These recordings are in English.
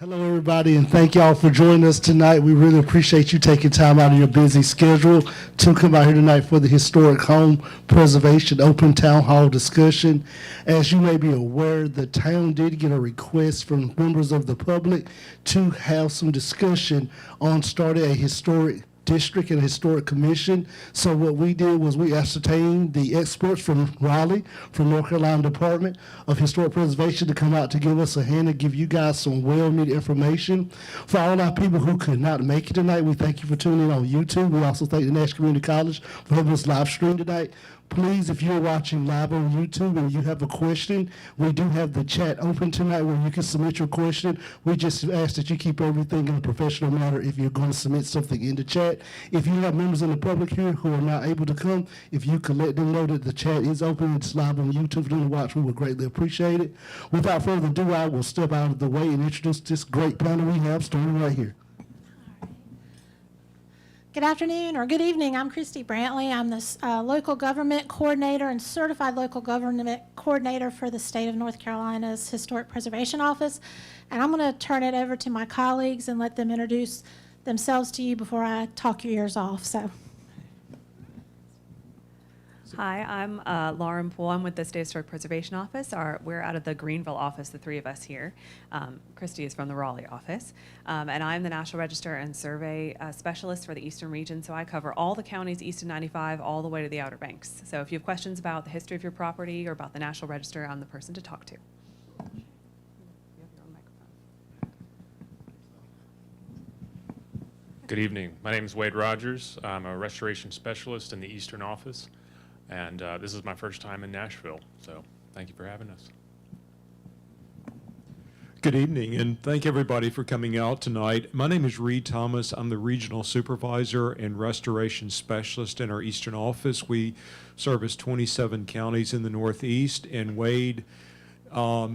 Hello, everybody, and thank y'all for joining us tonight. We really appreciate you taking time out of your busy schedule to come out here tonight for the Historic Home Preservation Open Town Hall discussion. As you may be aware, the town did get a request from members of the public to have some discussion on starting a historic district and historic commission. So what we did was we ascertained the experts from Raleigh, from North Carolina Department of Historic Preservation to come out to give us a hand and give you guys some well-needed information. For all our people who could not make it tonight, we thank you for tuning in on YouTube. We also thank the Nashville Community College for having us live stream tonight. Please, if you're watching live on YouTube and you have a question, we do have the chat open tonight where you can submit your question. We just ask that you keep everything in a professional manner if you're going to submit something in the chat. If you have members in the public here who are not able to come, if you could let them know that the chat is open, it's live on YouTube for them to watch, we would greatly appreciate it. Without further ado, I will step out of the way and introduce this great panel we have starting right here. Good afternoon or good evening. I'm Christy Brantley. I'm the local government coordinator and certified local government coordinator for the state of North Carolina's Historic Preservation Office. And I'm going to turn it over to my colleagues and let them introduce themselves to you before I talk your ears off. Hi, I'm Lauren Poole. I'm with the State Historic Preservation Office. We're out of the Greenville office, the three of us here. Christy is from the Raleigh office. And I'm the National Register and Survey Specialist for the Eastern region. So I cover all the counties east of 95 all the way to the Outer Banks. So if you have questions about the history of your property or about the National Register, I'm the person to talk to. Good evening. My name is Wade Rogers. I'm a restoration specialist in the Eastern office. And this is my first time in Nashville, so thank you for having us. Good evening, and thank everybody for coming out tonight. My name is Reed Thomas. I'm the Regional Supervisor and Restoration Specialist in our Eastern office. We service 27 counties in the Northeast, and Wade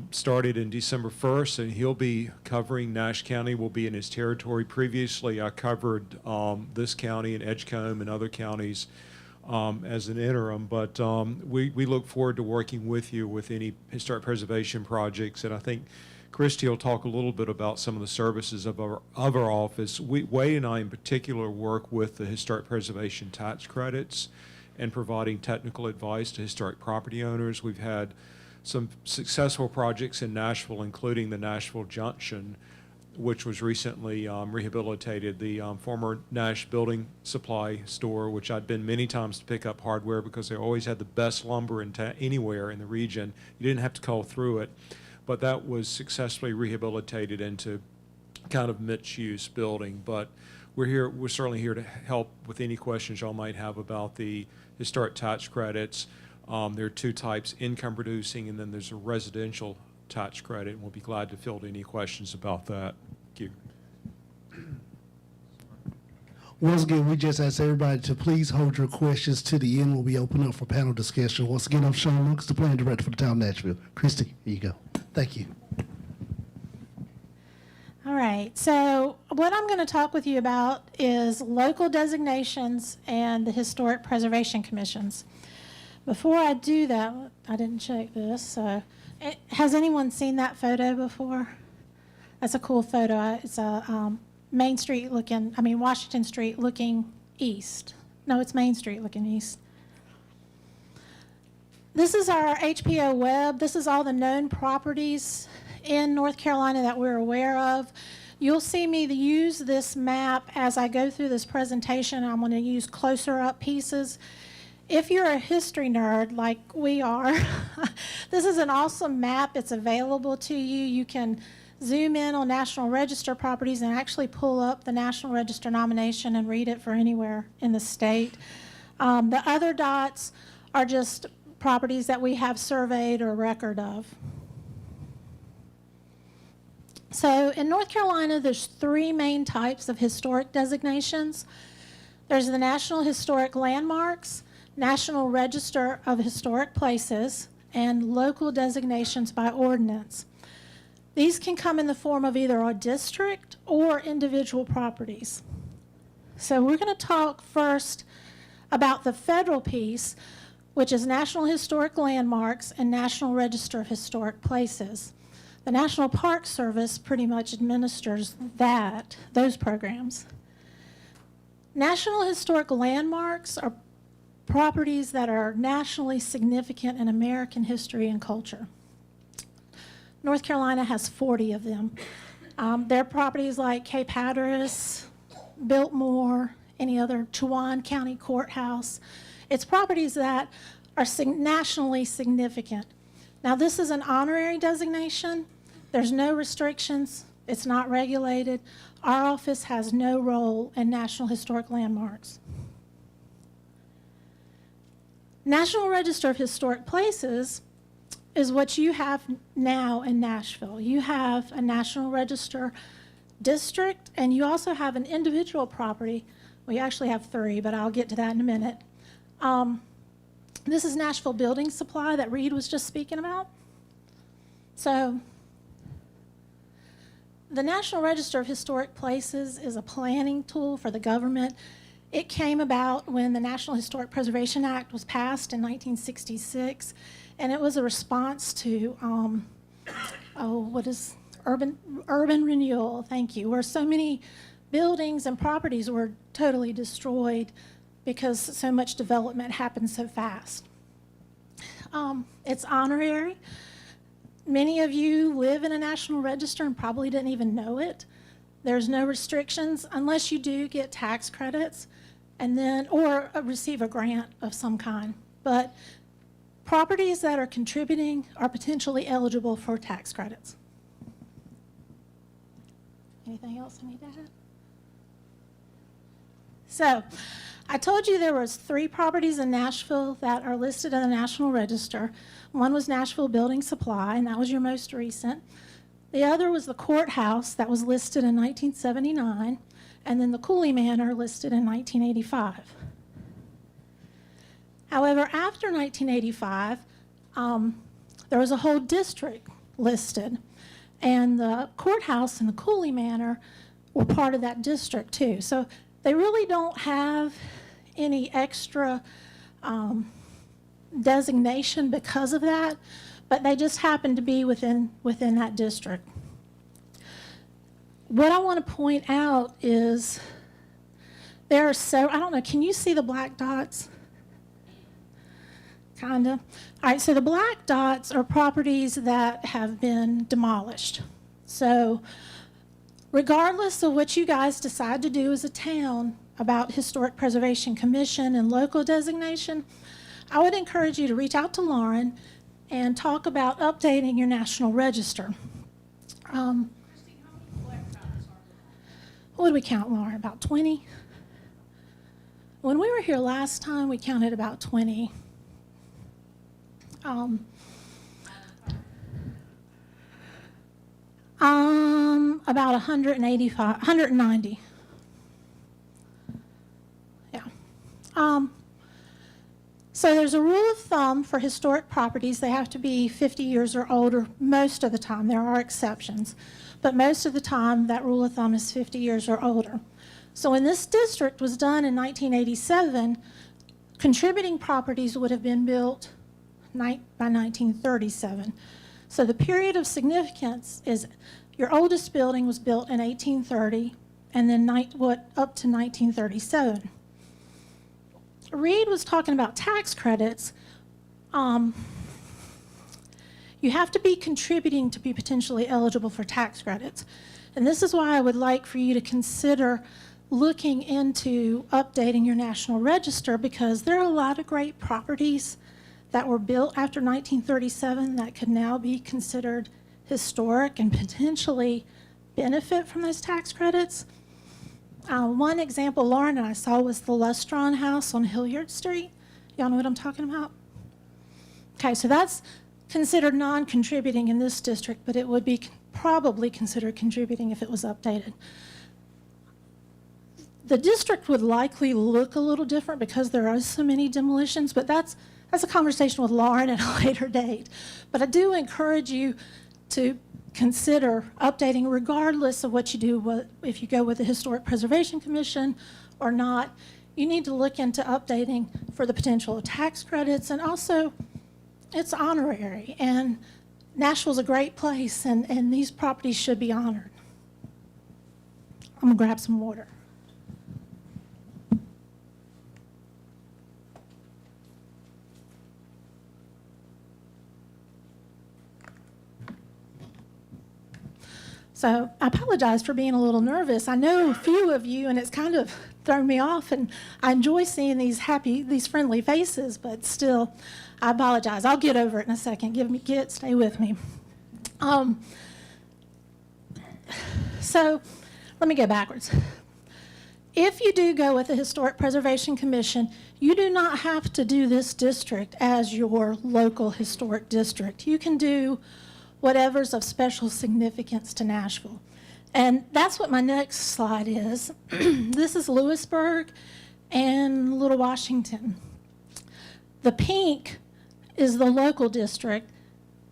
started in December 1st, and he'll be covering Nash County, will be in his territory. Previously, I covered this county and Edgecombe and other counties as an interim, but we look forward to working with you with any historic preservation projects. And I think Christy will talk a little bit about some of the services of our office. Wade and I in particular work with the historic preservation tax credits and providing technical advice to historic property owners. We've had some successful projects in Nashville, including the Nashville Junction, which was recently rehabilitated, the former Nash Building Supply store, which I'd been many times to pick up hardware because they always had the best lumber anywhere in the region. You didn't have to call through it, but that was successfully rehabilitated into kind of mixed-use building. But we're certainly here to help with any questions y'all might have about the historic tax credits. There are two types, income producing, and then there's a residential tax credit, and we'll be glad to field any questions about that. Thank you. Once again, we just ask everybody to please hold your questions to the end. We'll be opening up for panel discussion. Once again, I'm Sean Lucas, the planning director for the town of Nashville. Christy, here you go. Thank you. All right, so what I'm going to talk with you about is local designations and the historic preservation commissions. Before I do that, I didn't check this. Has anyone seen that photo before? That's a cool photo. It's a Main Street looking, Washington Street looking east. No, it's Main Street looking east. This is our HPO web. This is all the known properties in North Carolina that we're aware of. You'll see me use this map as I go through this presentation. I'm going to use closer up pieces. If you're a history nerd like we are, this is an awesome map. It's available to you. You can zoom in on National Register properties and actually pull up the National Register nomination and read it for anywhere in the state. The other dots are just properties that we have surveyed or record of. So in North Carolina, there's three main types of historic designations. There's the National Historic Landmarks, National Register of Historic Places, and local designations by ordinance. These can come in the form of either a district or individual properties. So we're going to talk first about the federal piece, which is National Historic Landmarks and National Register of Historic Places. The National Park Service pretty much administers those programs. National Historic Landmarks are properties that are nationally significant in American history and culture. North Carolina has 40 of them. They're properties like Cape Hatteras, Biltmore, any other Chowan County Courthouse. It's properties that are nationally significant. Now, this is an honorary designation. There's no restrictions. It's not regulated. Our office has no role in National Historic Landmarks. National Register of Historic Places is what you have now in Nashville. You have a National Register district, and you also have an individual property. We actually have 3, but I'll get to that in a minute. This is Nashville Building Supply that Reed was just speaking about. So the National Register of Historic Places is a planning tool for the government. It came about when the National Historic Preservation Act was passed in 1966, and it was a response to, urban renewal, thank you, where so many buildings and properties were totally destroyed because so much development happened so fast. It's honorary. Many of you live in a National Register and probably didn't even know it. There's no restrictions unless you do get tax credits or receive a grant of some kind. But properties that are contributing are potentially eligible for tax credits. Anything else I need to add? So, I told you there was 3 properties in Nashville that are listed in the National Register. One was Nashville Building Supply, and that was your most recent. The other was the courthouse that was listed in 1979, and then the Cooley Manor listed in 1985. However, after 1985, there was a whole district listed, and the courthouse and the Cooley Manor were part of that district too. So they really don't have any extra designation because of that, but they just happen to be within that district. What I want to point out is there are I don't know, can you see the black dots? Kind of. All right, so the black dots are properties that have been demolished. So regardless of what you guys decide to do as a town about Historic Preservation Commission and local designation, I would encourage you to reach out to Lauren and talk about updating your National Register. What did we count, Lauren? About 20? When we were here last time, we counted about 20. About 185, 190. Yeah. So there's a rule of thumb for historic properties. They have to be 50 years or older most of the time. There are exceptions, but most of the time that rule of thumb is 50 years or older. So when this district was done in 1987, contributing properties would have been built by 1937. So the period of significance is your oldest building was built in 1830, and then up to 1937. Reed was talking about tax credits. You have to be contributing to be potentially eligible for tax credits. And this is why I would like for you to consider looking into updating your National Register, because there are a lot of great properties that were built after 1937 that could now be considered historic and potentially benefit from those tax credits. One example Lauren and I saw was the Lustron House on Hilliard Street. Y'all know what I'm talking about? Okay, so that's considered non-contributing in this district, but it would be probably considered contributing if it was updated. The district would likely look a little different because there are so many demolitions, but that's a conversation with Lauren at a later date. But I do encourage you to consider updating regardless of what you do, if you go with the Historic Preservation Commission or not. You need to look into updating for the potential of tax credits, and also it's honorary. And Nashville's a great place, and these properties should be honored. I'm gonna grab some water. So I apologize for being a little nervous. I know a few of you, and it's kind of thrown me off, and I enjoy seeing these friendly faces, but still, I apologize. I'll get over it in a second. Stay with me. So let me go backwards. If you do go with the Historic Preservation Commission, you do not have to do this district as your local historic district. You can do whatever's of special significance to Nashville. And that's what my next slide is. This is Lewisburg and Little Washington. The pink is the local district,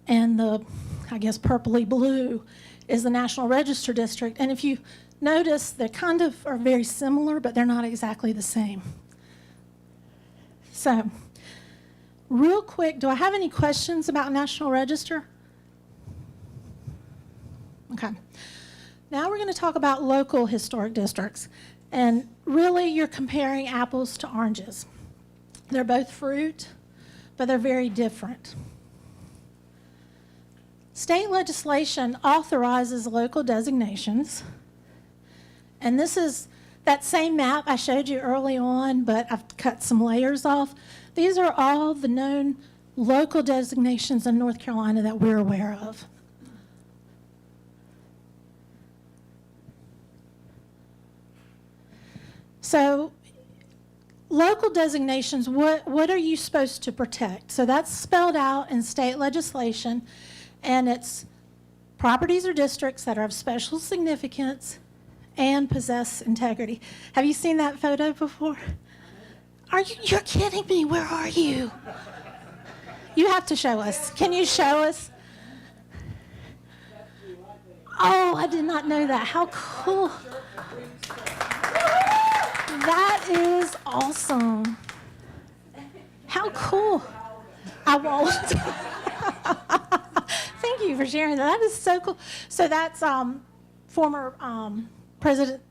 and the, I guess, purpley blue is the National Register district. And if you notice, they kind of are very similar, but they're not exactly the same. So, real quick, do I have any questions about National Register? Okay. Now we're going to talk about local historic districts. And really, you're comparing apples to oranges. They're both fruit, but they're very different. State legislation authorizes local designations. And this is that same map I showed you early on, but I've cut some layers off. These are all the known local designations in North Carolina that we're aware of. So local designations, what are you supposed to protect? So that's spelled out in state legislation, and it's properties or districts that are of special significance and possess integrity. Have you seen that photo before? You're kidding me, where are you? You have to show us. Can you show us? Oh, I did not know that. How cool. That is awesome. How cool. I won't. Thank you for sharing that. That is so cool. So that's former President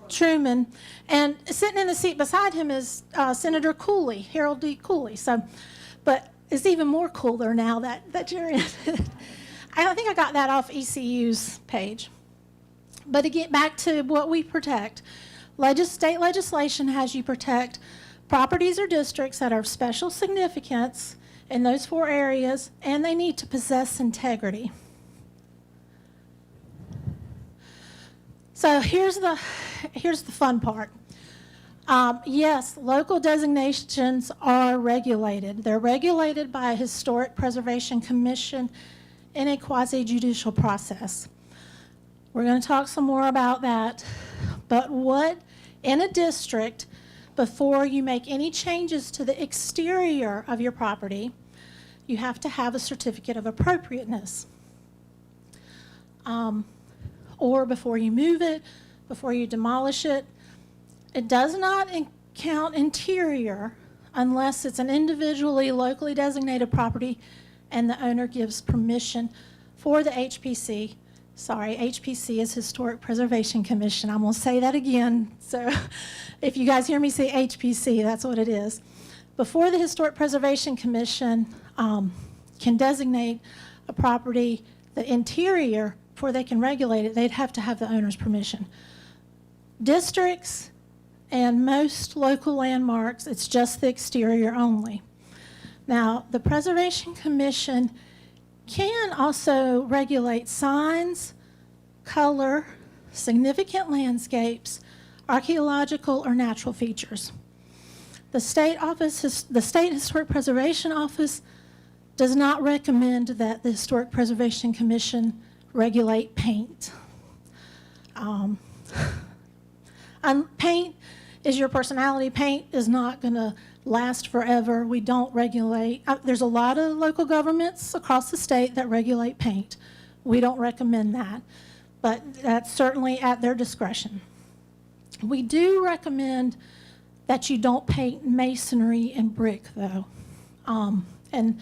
Truman. And sitting in the seat beside him is Senator Cooley, Harold D. Cooley. So, but it's even more cooler now that you're in it. I think I got that off ECU's page. But to get back to what we protect, state legislation has you protect properties or districts that are of special significance in those 4 areas, and they need to possess integrity. So here's the fun part. Yes, local designations are regulated. They're regulated by a Historic Preservation Commission in a quasi-judicial process. We're going to talk some more about that. But what in a district, before you make any changes to the exterior of your property, you have to have a certificate of appropriateness. Or before you move it, before you demolish it. It does not count interior unless it's an individually locally designated property and the owner gives permission for the HPC. Sorry, HPC is Historic Preservation Commission. I'm going to say that again. So if you guys hear me say HPC, that's what it is. Before the Historic Preservation Commission can designate a property, the interior, before they can regulate it, they'd have to have the owner's permission. Districts and most local landmarks, it's just the exterior only. Now, the Preservation Commission can also regulate signs, color, significant landscapes, archaeological or natural features. The State Historic Preservation Office does not recommend that the Historic Preservation Commission regulate paint. Paint is your personality. Paint is not going to last forever. We don't regulate. There's a lot of local governments across the state that regulate paint. We don't recommend that, but that's certainly at their discretion. We do recommend that you don't paint masonry and brick, though. And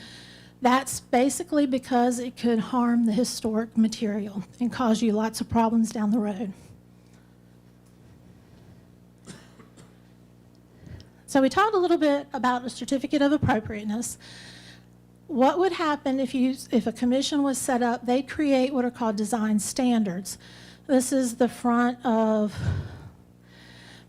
That's basically because it could harm the historic material and cause you lots of problems down the road. So we talked a little bit about a certificate of appropriateness. What would happen if a commission was set up? They'd create what are called design standards. This is the front of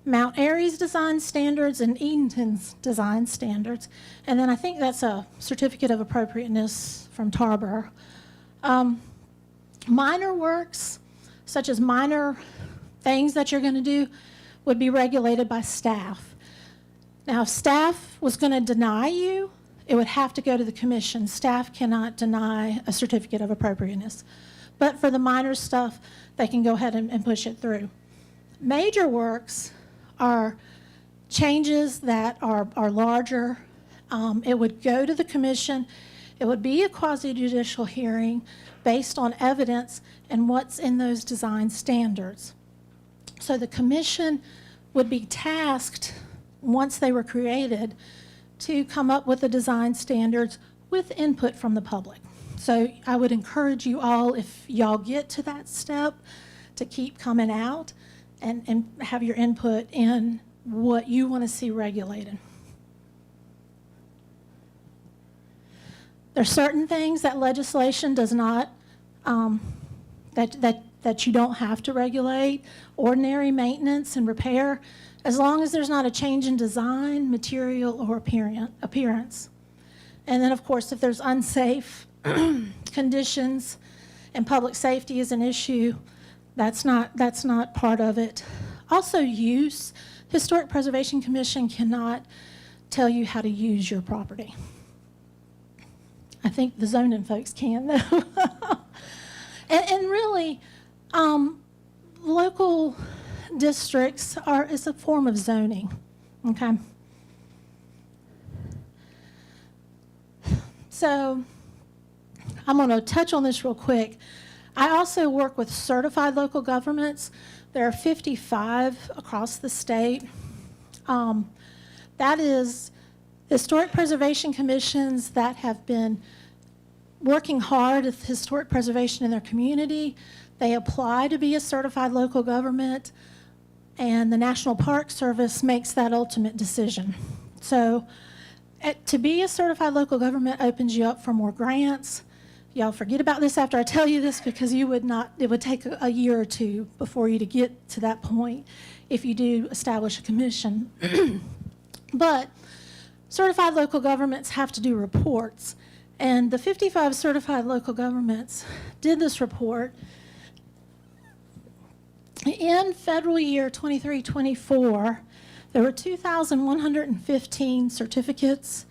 Mount Airy's design standards and Edenton's design standards. And then I think that's a certificate of appropriateness from Tarboro. Minor works, such as minor things that you're going to do, would be regulated by staff. Now, if staff was going to deny you, it would have to go to the commission. Staff cannot deny a certificate of appropriateness. But for the minor stuff, they can go ahead and push it through. Major works are changes that are larger. It would go to the commission. It would be a quasi-judicial hearing based on evidence and what's in those design standards. So the commission would be tasked, once they were created, to come up with the design standards with input from the public. So I would encourage you all, if y'all get to that step, to keep coming out and have your input in what you want to see regulated. There's certain things that legislation does not, that you don't have to regulate. Ordinary maintenance and repair, as long as there's not a change in design, material, or appearance. And then, of course, if there's unsafe conditions and public safety is an issue, that's not part of it. Also, use. Historic Preservation Commission cannot tell you how to use your property. I think the zoning folks can, though. and really, local districts is a form of zoning, okay? So I'm going to touch on this real quick. I also work with certified local governments. There are 55 across the state. That is historic preservation commissions that have been working hard at historic preservation in their community. They apply to be a certified local government, and the National Park Service makes that ultimate decision. So to be a certified local government opens you up for more grants. Y'all forget about this after I tell you this, because it would take a year or two before you to get to that point if you do establish a commission. But certified local governments have to do reports, and the 55 certified local governments did this report. In federal year 23-24, there were 2,115 certificates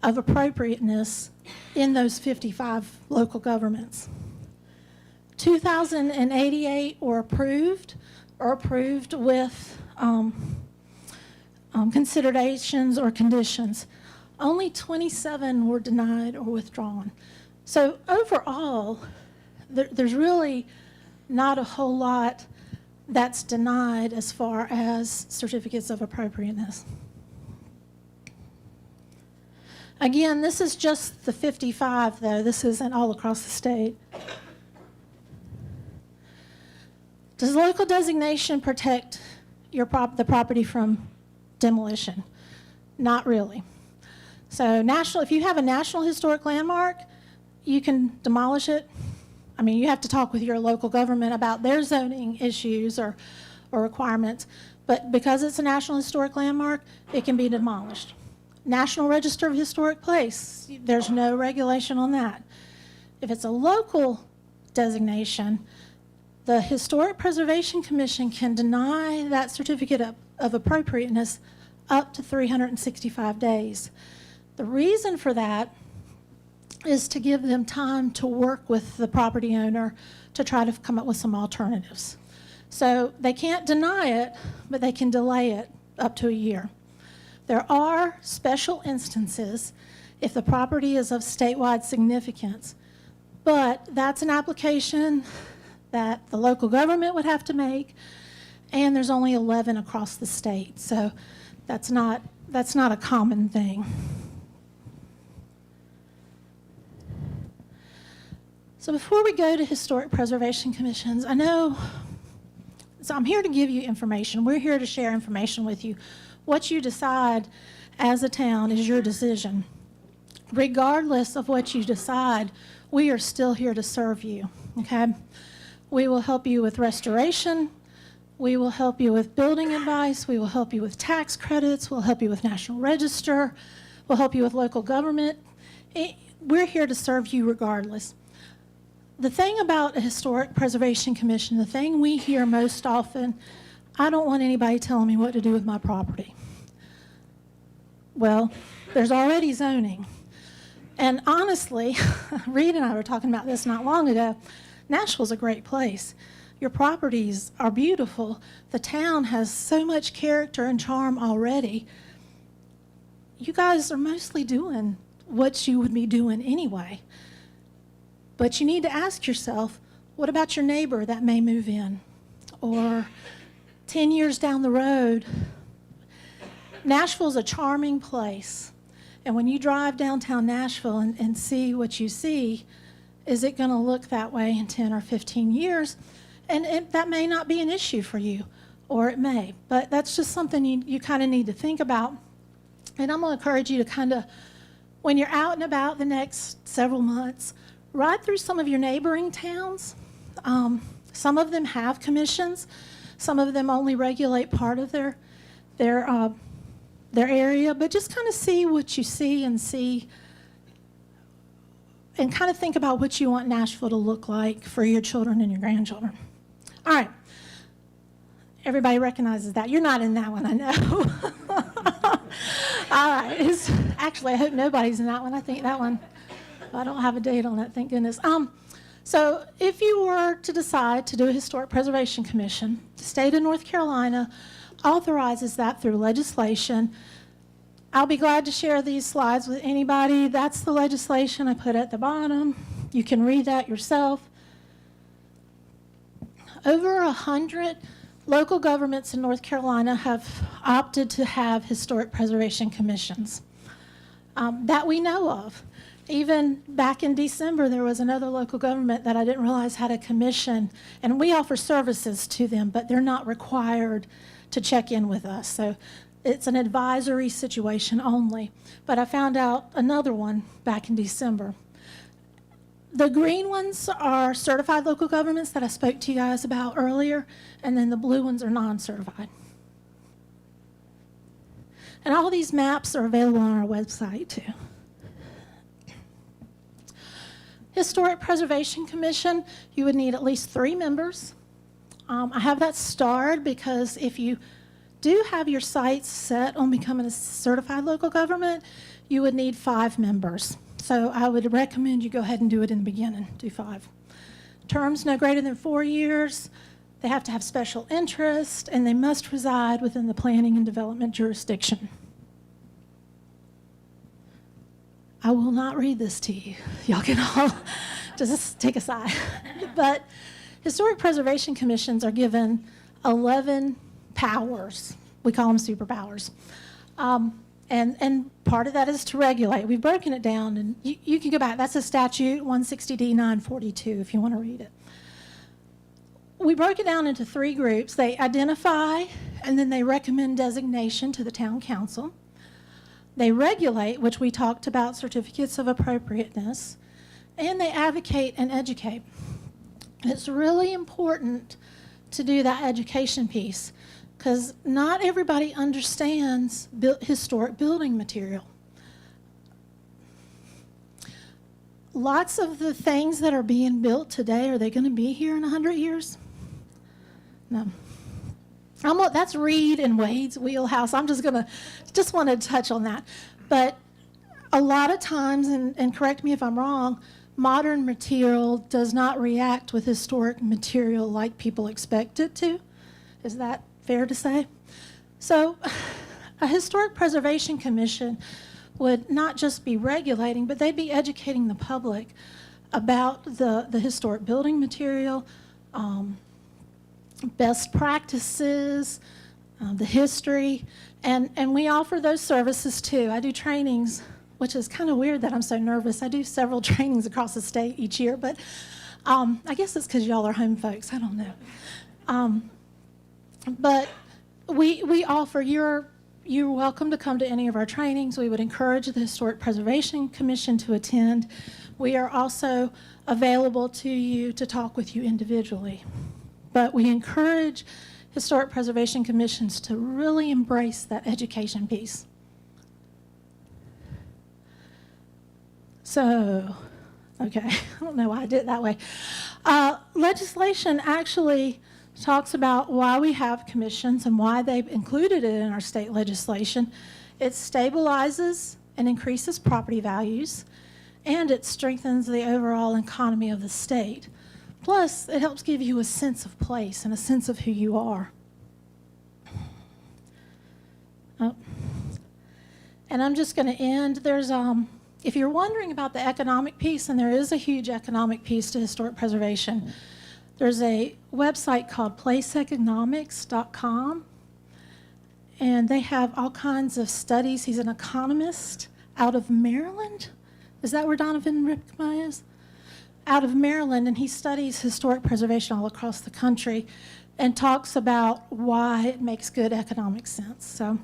of appropriateness in those 55 local governments. 2,088 were approved or approved with considerations or conditions. Only 27 were denied or withdrawn. So overall, there's really not a whole lot that's denied as far as certificates of appropriateness. Again, this is just the 55, though. This isn't all across the state. Does local designation protect the property from demolition? Not really. So if you have a national historic landmark, you can demolish it. I mean, you have to talk with your local government about their zoning issues or requirements. But because it's a National Historic Landmark, it can be demolished. National Register of Historic Place, there's no regulation on that. If it's a local designation, the Historic Preservation Commission can deny that certificate of appropriateness up to 365 days. The reason for that is to give them time to work with the property owner to try to come up with some alternatives. So they can't deny it, but they can delay it up to a year. There are special instances if the property is of statewide significance, but that's an application that the local government would have to make, and there's only 11 across the state, so that's not a common thing. So before we go to historic preservation commissions, so I'm here to give you information. We're here to share information with you. What you decide as a town is your decision. Regardless of what you decide, we are still here to serve you, okay? We will help you with restoration. We will help you with building advice. We will help you with tax credits. We'll help you with National Register. We'll help you with local government. We're here to serve you regardless. The thing about a Historic Preservation Commission, the thing we hear most often, I don't want anybody telling me what to do with my property. Well, there's already zoning. And honestly, Reed and I were talking about this not long ago. Nashville's a great place. Your properties are beautiful. The town has so much character and charm already. You guys are mostly doing what you would be doing anyway. But you need to ask yourself, what about your neighbor that may move in? Or 10 years down the road, Nashville's a charming place. And when you drive downtown Nashville and see what you see, is it going to look that way in 10 or 15 years? And that may not be an issue for you, or it may. But that's just something you kind of need to think about. And I'm going to encourage you to kind of, when you're out and about the next several months, ride through some of your neighboring towns. Some of them have commissions. Some of them only regulate part of their area. But just kind of see what you see and kind of think about what you want Nashville to look like for your children and your grandchildren. All right. Everybody recognizes that. You're not in that one, I know. All right. Actually, I hope nobody's in that one. I think that one, I don't have a date on it, thank goodness. So if you were to decide to do a Historic Preservation Commission, the state of North Carolina authorizes that through legislation. I'll be glad to share these slides with anybody. That's the legislation I put at the bottom. You can read that yourself. Over 100 local governments in North Carolina have opted to have Historic Preservation Commissions that we know of. Even back in December, there was another local government that I didn't realize had a commission, and we offer services to them, but they're not required to check in with us. So it's an advisory situation only. But I found out another one back in December. The green ones are certified local governments that I spoke to you guys about earlier, and then the blue ones are non-certified. And all these maps are available on our website too. Historic Preservation Commission, you would need at least 3 members. I have that starred because if you do have your sights set on becoming a certified local government, you would need 5 members. So I would recommend you go ahead and do it in the beginning, do 5. Terms no greater than 4 years. They have to have special interest, and they must reside within the planning and development jurisdiction. I will not read this to you. Y'all can all just take a sigh. But Historic Preservation Commissions are given 11 powers. We call them superpowers. And part of that is to regulate. We've broken it down, and you can go back. That's a statute, 160D 942, if you want to read it. We broke it down into 3 groups. They identify, and then they recommend designation to the town council. They regulate, which we talked about, certificates of appropriateness, and they advocate and educate. It's really important to do that education piece because not everybody understands historic building material. Lots of the things that are being built today, are they going to be here in 100 years? No. That's Reed and Wade's wheelhouse. I'm just want to touch on that. But a lot of times, and correct me if I'm wrong, modern material does not react with historic material like people expect it to. Is that fair to say? So a Historic Preservation Commission would not just be regulating, but they'd be educating the public about the historic building material, best practices, the history, and we offer those services too. I do trainings which is kind of weird that I'm so nervous. I do several trainings across the state each year, but I guess it's because y'all are home folks. I don't know. But we offer, you're welcome to come to any of our trainings. We would encourage the Historic Preservation Commission to attend. We are also available to you to talk with you individually. But we encourage Historic Preservation Commissions to really embrace that education piece. So, okay, I don't know why I did it that way. Legislation actually talks about why we have commissions and why they've included it in our state legislation. It stabilizes and increases property values, and it strengthens the overall economy of the state. Plus, it helps give you a sense of place and a sense of who you are. Oh. And I'm just going to end. There's, if you're wondering about the economic piece, and there is a huge economic piece to historic preservation, there's a website called placeeconomics.com, and they have all kinds of studies. He's an economist out of Maryland. Is that where Donovan Ripkema is? Out of Maryland, and he studies historic preservation all across the country and talks about why it makes good economic sense. So,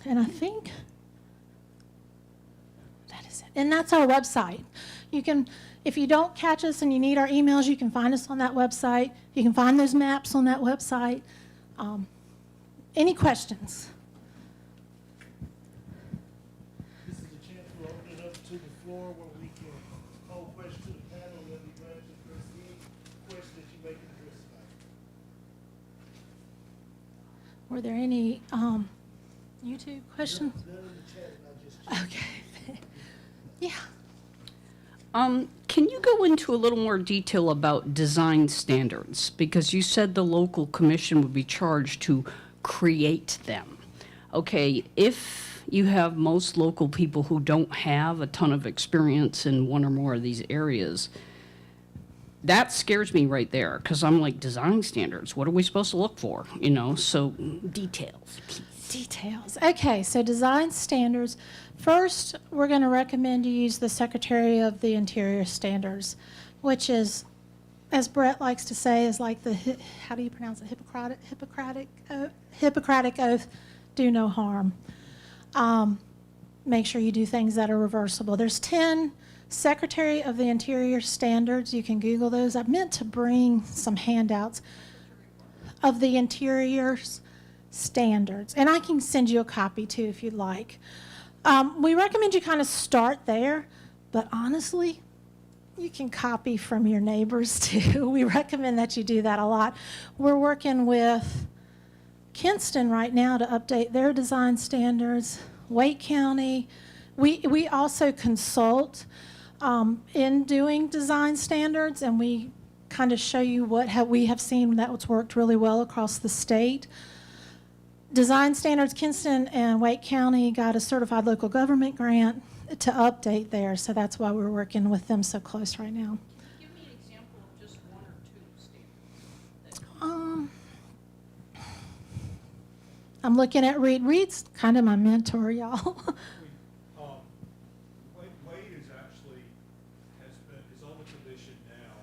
and I think that is it. And that's our website. You can, if you don't catch us and you need our emails, you can find us on that website. You can find those maps on that website. Any questions? This is a chance to open it up to the floor where we can hold questions to the panel and let me glad to address any questions you may can address tonight. Were there any YouTube questions? None in the chat, and I just checked. Okay. Yeah. Can you go into a little more detail about design standards? Because you said the local commission would be charged to create them. Okay, if you have most local people who don't have a ton of experience in one or more of these areas, that scares me right there, because I'm like, design standards, what are we supposed to look for? You know, so details, please. Details. Okay, so design standards. First, we're going to recommend you use the Secretary of the Interior standards, which is, as Brett likes to say, is like the, how do you pronounce it? Hippocratic oath, do no harm. Make sure you do things that are reversible. There's 10 Secretary of the Interior standards. You can Google those. I meant to bring some handouts of the Interior's standards, and I can send you a copy too if you'd like. We recommend you kind of start there, but honestly, you can copy from your neighbors too. We recommend that you do that a lot. We're working with Kinston right now to update their design standards. Wake County, we also consult in doing design standards, and we kind of show you what we have seen that's worked really well across the state. Design standards, Kinston and Wake County got a certified local government grant to update there, so that's why we're working with them so close right now. Give me an example of just one or two standards. I'm looking at Reed. Reed's kind of my mentor, y'all. Wade is actually, is on the commission now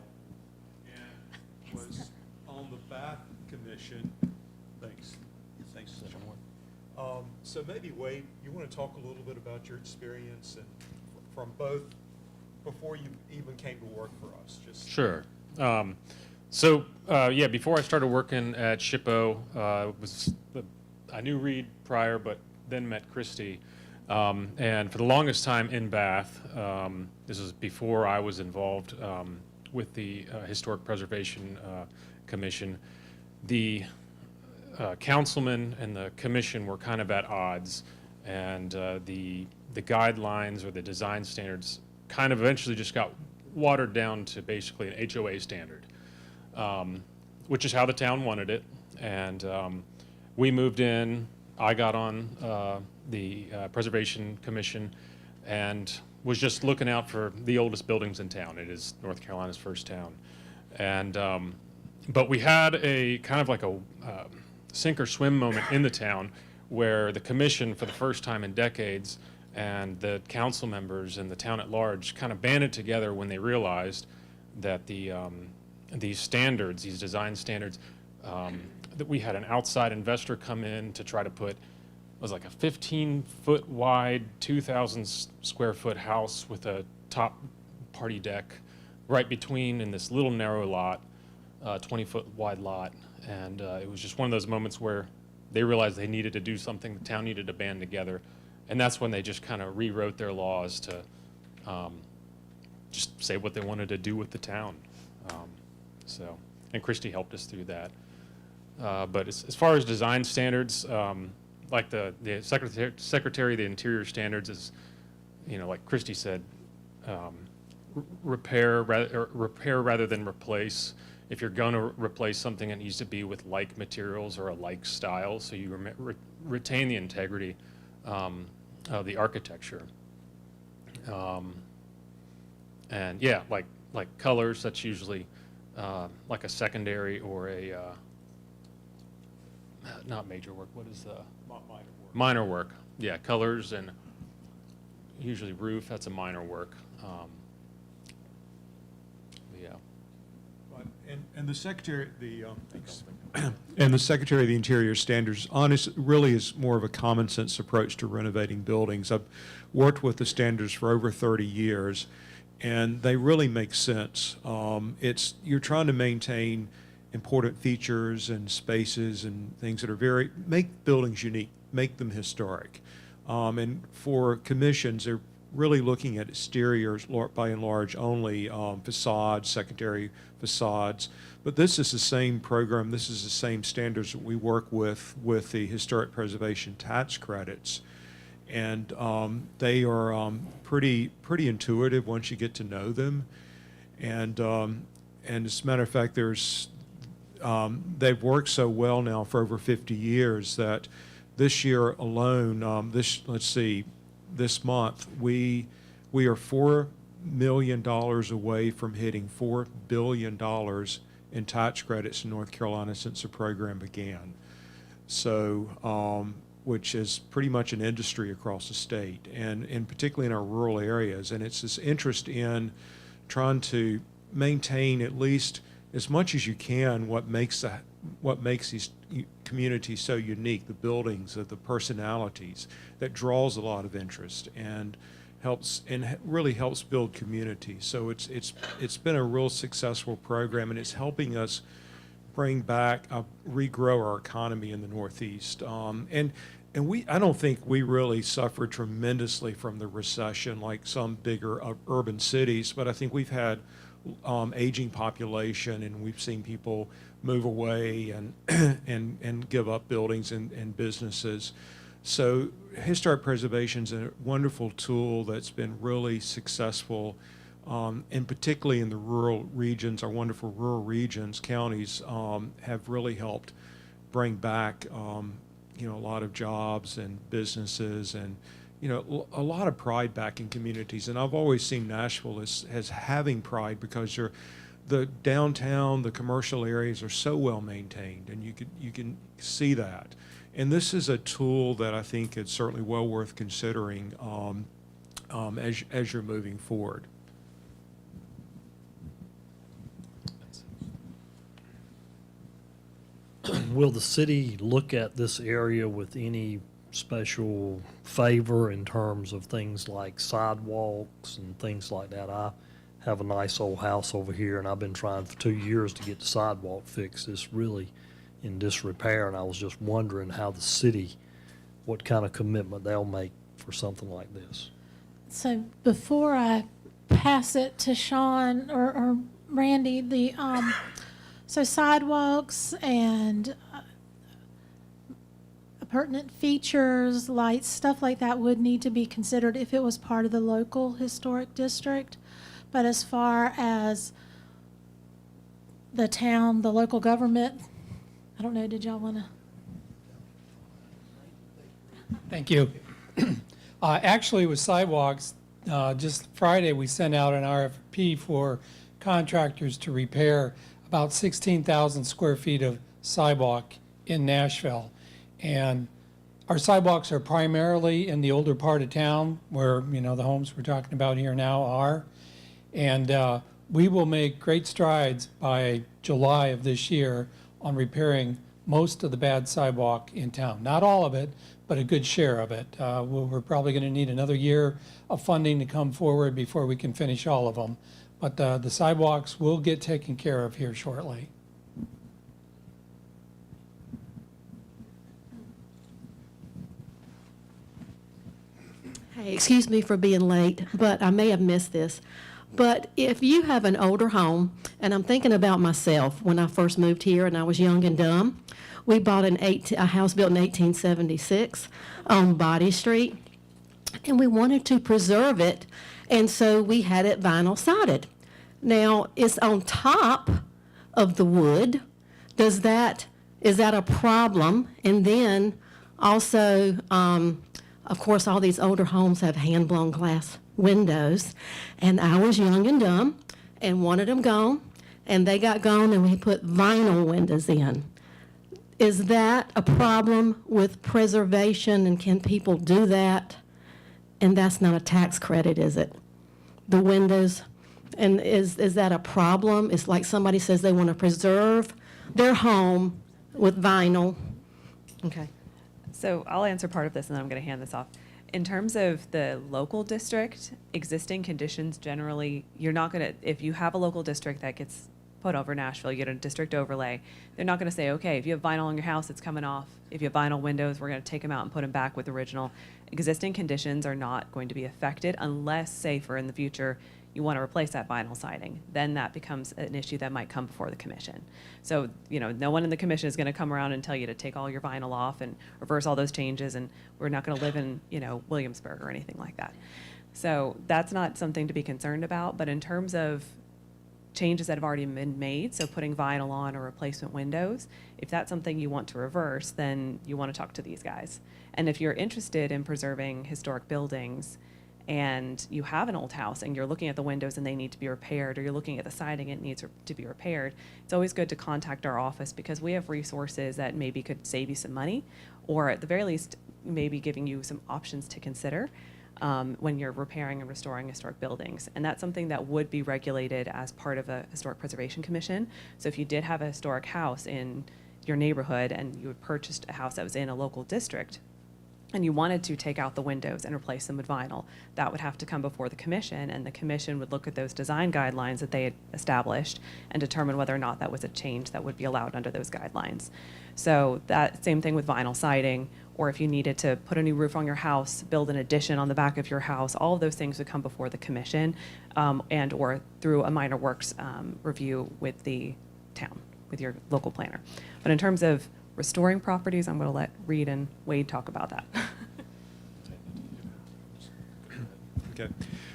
and was on the Bath Commission. Thanks. So maybe Wade, you want to talk a little bit about your experience and from both before you even came to work for us? Just Sure. Before I started working at SHPO, I knew Reed prior, but then met Christy. And for the longest time in Bath, this was before I was involved with the Historic Preservation Commission, the councilman and the commission were kind of at odds, and the guidelines or the design standards kind of eventually just got watered down to basically an HOA standard, which is how the town wanted it. And we moved in. I got on the Preservation Commission and was just looking out for the oldest buildings in town. It is North Carolina's first town. And but we had a kind of like a sink or swim moment in the town where the commission, for the first time in decades, And the council members and the town at large kind of banded together when they realized that these standards, these design standards, that we had an outside investor come in to try to put, it was like a 15-foot wide, 2,000 square foot house with a top party deck right between in this little narrow lot, 20-foot wide lot. And it was just one of those moments where they realized they needed to do something, the town needed to band together. And that's when they just kind of rewrote their laws to just say what they wanted to do with the town. And Christie helped us through that. But as far as design standards, like the Secretary of the Interior standards is, like Christie said, repair rather than replace. If you're going to replace something, it needs to be with like materials or a like style, so you retain the integrity of the architecture. And yeah, like colors, that's usually like a secondary or a not major work. What is minor work? Minor work. Yeah, colors and usually roof. That's a minor work. Yeah. And the Secretary, and the Secretary of the Interior standards, really is more of a common sense approach to renovating buildings. I've worked with the standards for over 30 years, and they really make sense. You're trying to maintain important features and spaces and things that make buildings unique, make them historic. And for commissions, they're really looking at exteriors by and large only, facades, secondary facades. But this is the same program, this is the same standards that we work with the historic preservation tax credits. And they are pretty intuitive once you get to know them. And as a matter of fact, they've worked so well now for over 50 years that this year alone, this month, we are $4 million away from hitting $4 billion in tax credits in North Carolina since the program began. So, which is pretty much an industry across the state, and particularly in our rural areas. And it's this interest in trying to maintain at least as much as you can what makes these communities so unique, the buildings, the personalities, that draws a lot of interest and really helps build community. So it's been a real successful program, and it's helping us bring back, regrow our economy in the Northeast. And I don't think we really suffered tremendously from the recession like some bigger urban cities, but I think we've had aging population, and we've seen people move away and give up buildings and businesses. So historic preservation is a wonderful tool that's been really successful, and particularly in the rural regions, our wonderful rural regions, counties have really helped bring back a lot of jobs and businesses and a lot of pride back in communities. And I've always seen Nashville as having pride because the downtown, the commercial areas are so well maintained, and you can see that. And this is a tool that I think is certainly well worth considering as you're moving forward. Will the city look at this area with any special favor in terms of things like sidewalks and things like that? I have a nice old house over here, and I've been trying for 2 years to get the sidewalk fixed. It's really in disrepair, and I was just wondering how the city, what kind of commitment they'll make for something like this. So before I pass it to Sean or Randy, so sidewalks and pertinent features, lights, stuff like that would need to be considered if it was part of the local historic district. But as far as the town, the local government, I don't know, did y'all want to? Thank you. Actually, with sidewalks, just Friday we sent out an RFP for contractors to repair about 16,000 square feet of sidewalk in Nashville. And our sidewalks are primarily in the older part of town where, the homes we're talking about here now are. And we will make great strides by July of this year on repairing most of the bad sidewalk in town. Not all of it, but a good share of it. We're probably going to need another year of funding to come forward before we can finish all of them. But the sidewalks will get taken care of here shortly. Hey, excuse me for being late, but I may have missed this. But if you have an older home, and I'm thinking about myself when I first moved here and I was young and dumb, we bought a house built in 1876 on Body Street, and we wanted to preserve it, and so we had it vinyl sided. Now, it's on top of the wood. Is that a problem? And then also, of course, all these older homes have hand-blown glass windows, and I was young and dumb and wanted them gone, and they got gone, and we put vinyl windows in. Is that a problem with preservation, and can people do that? And that's not a tax credit, is it? The windows, and is that a problem? It's like somebody says they want to preserve their home with vinyl. Okay. So I'll answer part of this, and then I'm going to hand this off. In terms of the local district, existing conditions generally, you're not going to, if you have a local district that gets put over Nashville, you get a district overlay, they're not going to say, okay, if you have vinyl on your house, it's coming off. If you have vinyl windows, we're going to take them out and put them back with original. Existing conditions are not going to be affected unless, say, for in the future, you want to replace that vinyl siding. Then that becomes an issue that might come before the commission. So, no one in the commission is going to come around and tell you to take all your vinyl off and reverse all those changes, and we're not going to live in, Williamsburg or anything like that. So that's not something to be concerned about. But in terms of changes that have already been made, so putting vinyl on or replacement windows, if that's something you want to reverse, then you want to talk to these guys. And if you're interested in preserving historic buildings, and you have an old house and you're looking at the windows and they need to be repaired, or you're looking at the siding, it needs to be repaired, it's always good to contact our office, because we have resources that maybe could save you some money, or at the very least, maybe giving you some options to consider when you're repairing and restoring historic buildings. And that's something that would be regulated as part of a historic preservation commission. So if you did have a historic house in your neighborhood and you had purchased a house that was in a local district, and you wanted to take out the windows and replace them with vinyl, that would have to come before the commission, and the commission would look at those design guidelines that they had established and determine whether or not that was a change that would be allowed under those guidelines. So that same thing with vinyl siding, or if you needed to put a new roof on your house, build an addition on the back of your house, all of those things would come before the commission, and or through a minor works review with the town, with your local planner. But in terms of restoring properties, I'm going to let Reed and Wade talk about that. Okay.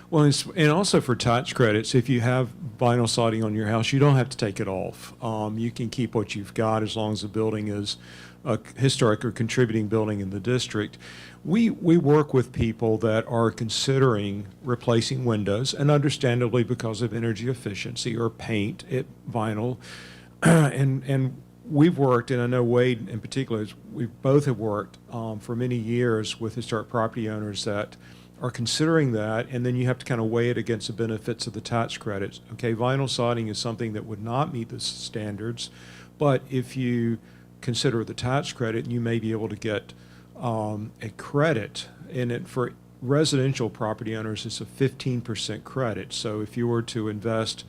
Well, and also for tax credits, if you have vinyl siding on your house, you don't have to take it off. You can keep what you've got as long as the building is a historic or contributing building in the district. We work with people that are considering replacing windows, and understandably because of energy efficiency or paint, vinyl, and we've worked, and I know Wade in particular, we both have worked for many years with historic property owners that are considering that, and then you have to kind of weigh it against the benefits of the tax credits. Okay, vinyl siding is something that would not meet the standards, but if you consider the tax credit, you may be able to get a credit in it. For residential property owners, it's a 15% credit. So if you were to invest,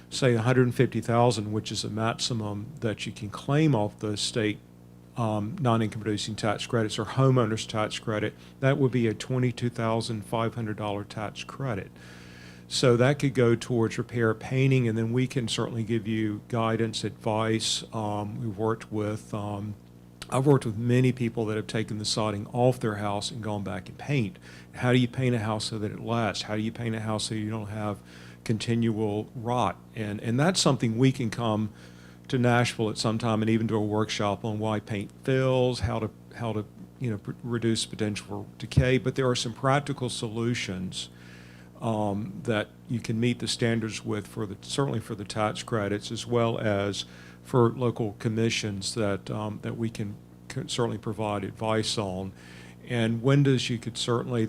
say, $150,000, which is a maximum that you can claim off the state non-income producing tax credits or homeowners tax credit, that would be a $22,500 tax credit. So that could go towards repair, painting, and then we can certainly give you guidance, advice. I've worked with many people that have taken the siding off their house and gone back and paint. How do you paint a house so that it lasts? How do you paint a house so you don't have continual rot? And that's something we can come to Nashville at some time and even do a workshop on why paint fails, how to reduce potential for decay. But there are some practical solutions that you can meet the standards with certainly for the tax credits, as well as for local commissions that we can can certainly provide advice on. And windows, you could certainly,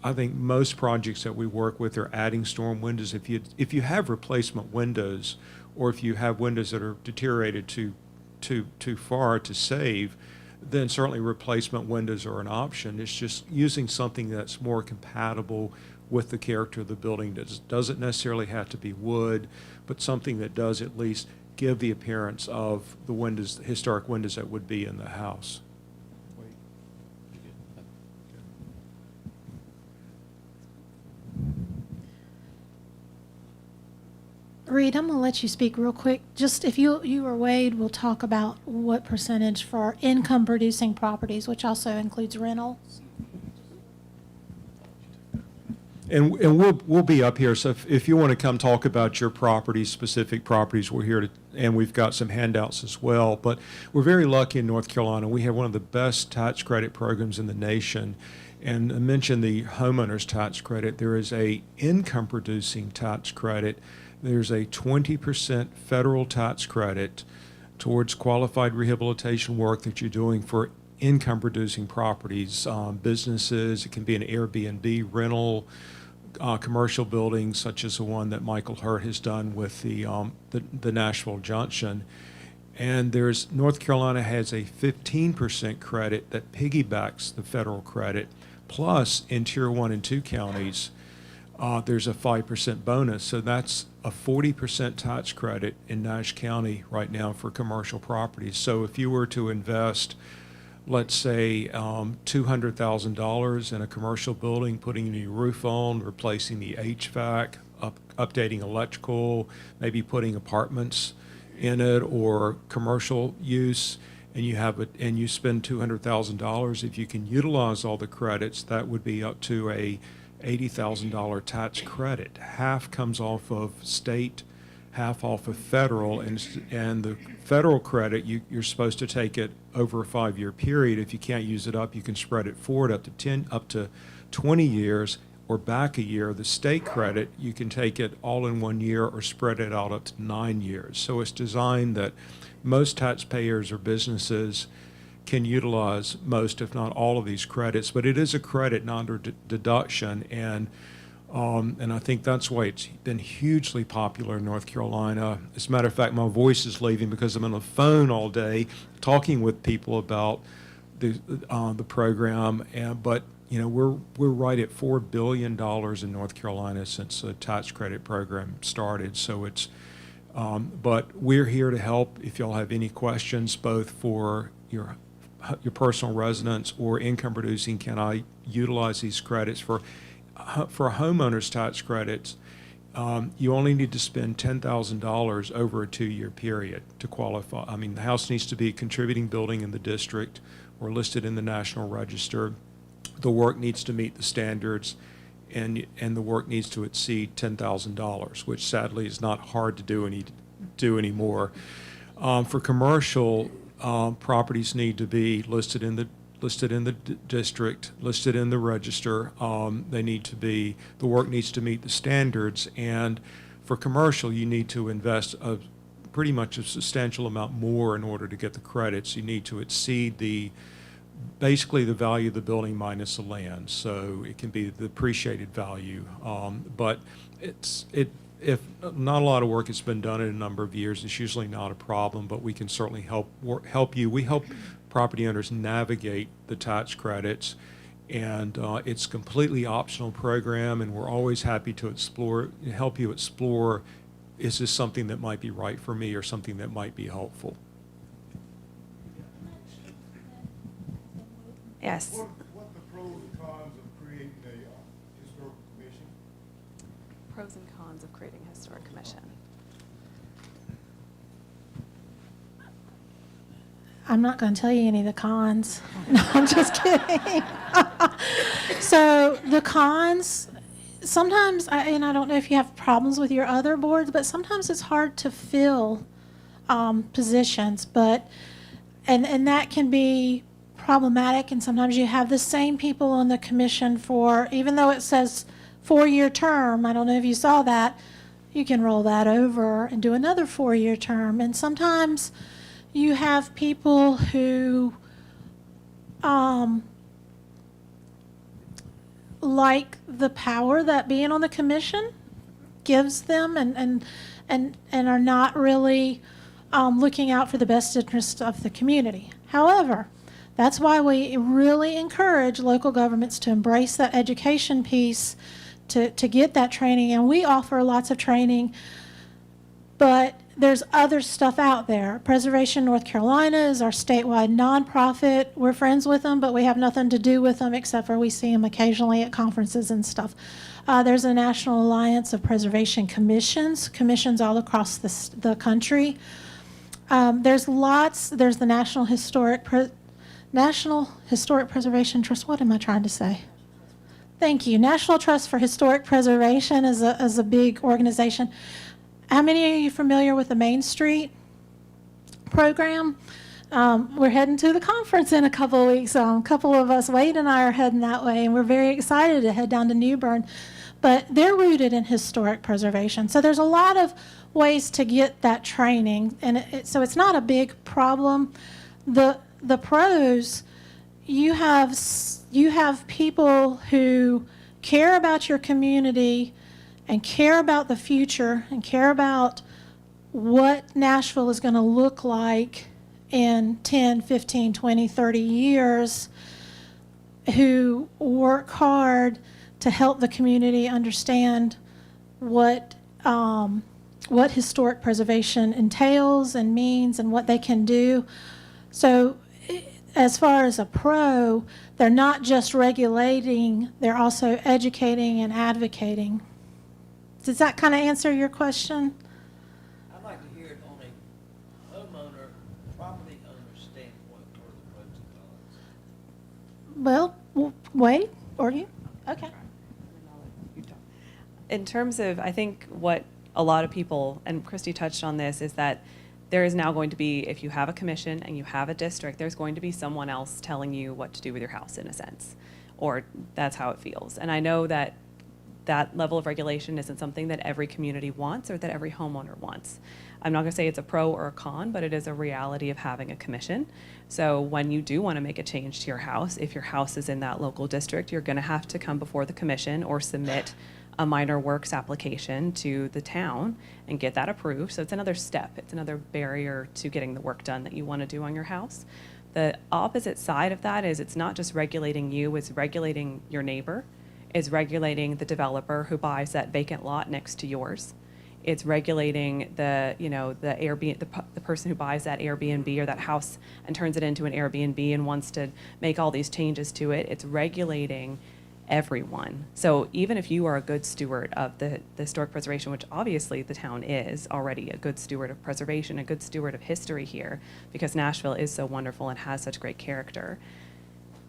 I think most projects that we work with are adding storm windows. If you have replacement windows, or if you have windows that are deteriorated too far to save, then certainly replacement windows are an option. It's just using something that's more compatible with the character of the building. That doesn't necessarily have to be wood, but something that does at least give the appearance of the windows, historic windows that would be in the house. Reed, I'm going to let you speak real quick. Just if you or Wade will talk about what percentage for income-producing properties, which also includes rental. And we'll be up here, so if you want to come talk about your properties, specific properties, we're here to, and we've got some handouts as well. But we're very lucky in North Carolina. We have one of the best tax credit programs in the nation. And I mentioned the homeowner's tax credit. There is a income-producing tax credit. There's a 20% federal tax credit towards qualified rehabilitation work that you're doing for income-producing properties, businesses. It can be an Airbnb rental, commercial buildings such as the one that Michael Hurt has done with the Nashville Junction. And North Carolina has a 15% credit that piggybacks the federal credit. Plus, in Tier 1 and 2 counties, there's a 5% bonus. So that's a 40% tax credit in Nash County right now for commercial properties. So if you were to invest, let's say, $200,000 in a commercial building, putting a new roof on, replacing the HVAC, updating electrical, maybe putting apartments in it or commercial use, and you spend $200,000, if you can utilize all the credits, that would be up to a $80,000 tax credit. Half comes off of state, half off of federal, and the federal credit, you're supposed to take it over a 5-year period. If you can't use it up, you can spread it forward up to 20 years or back a year. The state credit, you can take it all in 1 year or spread it out up to 9 years. So it's designed that most taxpayers or businesses can utilize most, if not all, of these credits. But it is a credit, not a deduction, and I think that's why it's been hugely popular in North Carolina. As a matter of fact, my voice is leaving because I'm on the phone all day talking with people about the program. But you know, we're right at $4 billion in North Carolina since the tax credit program started. So it's, but we're here to help if y'all have any questions, both for your personal residence or income producing. Can I utilize these credits for homeowners tax credits? You only need to spend $10,000 over a 2-year period to qualify. I mean, the house needs to be a contributing building in the district or listed in the National Register. The work needs to meet the standards, and the work needs to exceed $10,000, which sadly is not hard to do anymore. For commercial, properties need to be listed in the district, listed in the register. The work needs to meet the standards, and for commercial, you need to invest pretty much a substantial amount more in order to get the credits. You need to exceed basically the value of the building minus the land. So it can be the appreciated value, but if not a lot of work has been done in a number of years, it's usually not a problem, but we can certainly help you. We help property owners navigate the tax credits, and it's a completely optional program, and we're always happy to help you explore, is this something that might be right for me or something that might be helpful? Yes. What are the pros and cons of creating a historical commission? Pros and cons of creating a historic commission. I'm not going to tell you any of the cons. No, I'm just kidding. So the cons, sometimes, and I don't know if you have problems with your other boards, but sometimes it's hard to fill positions. And that can be problematic, and sometimes you have the same people on the commission for, even though it says 4-year term, I don't know if you saw that, you can roll that over and do another 4-year term. And sometimes You have people who like the power that being on the commission gives them, and are not really looking out for the best interest of the community. However, that's why we really encourage local governments to embrace that education piece, to get that training, and we offer lots of training, but there's other stuff out there. Preservation North Carolina is our statewide nonprofit. We're friends with them, but we have nothing to do with them except for we see them occasionally at conferences and stuff. There's a National Alliance of Preservation commissions all across the country. There's the National Historic Preservation Trust. What am I trying to say? Thank you. National Trust for Historic Preservation is a big organization. How many are you familiar with the Main Street program? We're heading to the conference in a couple of weeks. A couple of us, Wade and I, are heading that way, and we're very excited to head down to New Bern. But they're rooted in historic preservation. So there's a lot of ways to get that training, and so it's not a big problem. The pros, you have people who care about your community and care about the future and care about what Nashville is going to look like in 10, 15, 20, 30 years, who work hard to help the community understand what historic preservation entails and means and what they can do. So as far as a pro, they're not just regulating, they're also educating and advocating. Does that kind of answer your question? I'd like to hear it on a homeowner, property owner standpoint for the pros and cons. Well, Wade, or you? Okay. In terms of, I think what a lot of people, and Christy touched on this, is that there is now going to be, if you have a commission and you have a district, there's going to be someone else telling you what to do with your house, in a sense, or that's how it feels. And I know that that level of regulation isn't something that every community wants or that every homeowner wants. I'm not going to say it's a pro or a con, but it is a reality of having a commission. So when you do want to make a change to your house, if your house is in that local district, you're going to have to come before the commission or submit a minor works application to the town and get that approved. So it's another step. It's another barrier to getting the work done that you want to do on your house. The opposite side of that is it's not just regulating you, it's regulating your neighbor. It's regulating the developer who buys that vacant lot next to yours. It's regulating the Airbnb, the person who buys that Airbnb or that house and turns it into an Airbnb and wants to make all these changes to it. It's regulating everyone. So even if you are a good steward of the historic preservation, which obviously the town is already a good steward of preservation, a good steward of history here, because Nashville is so wonderful and has such great character,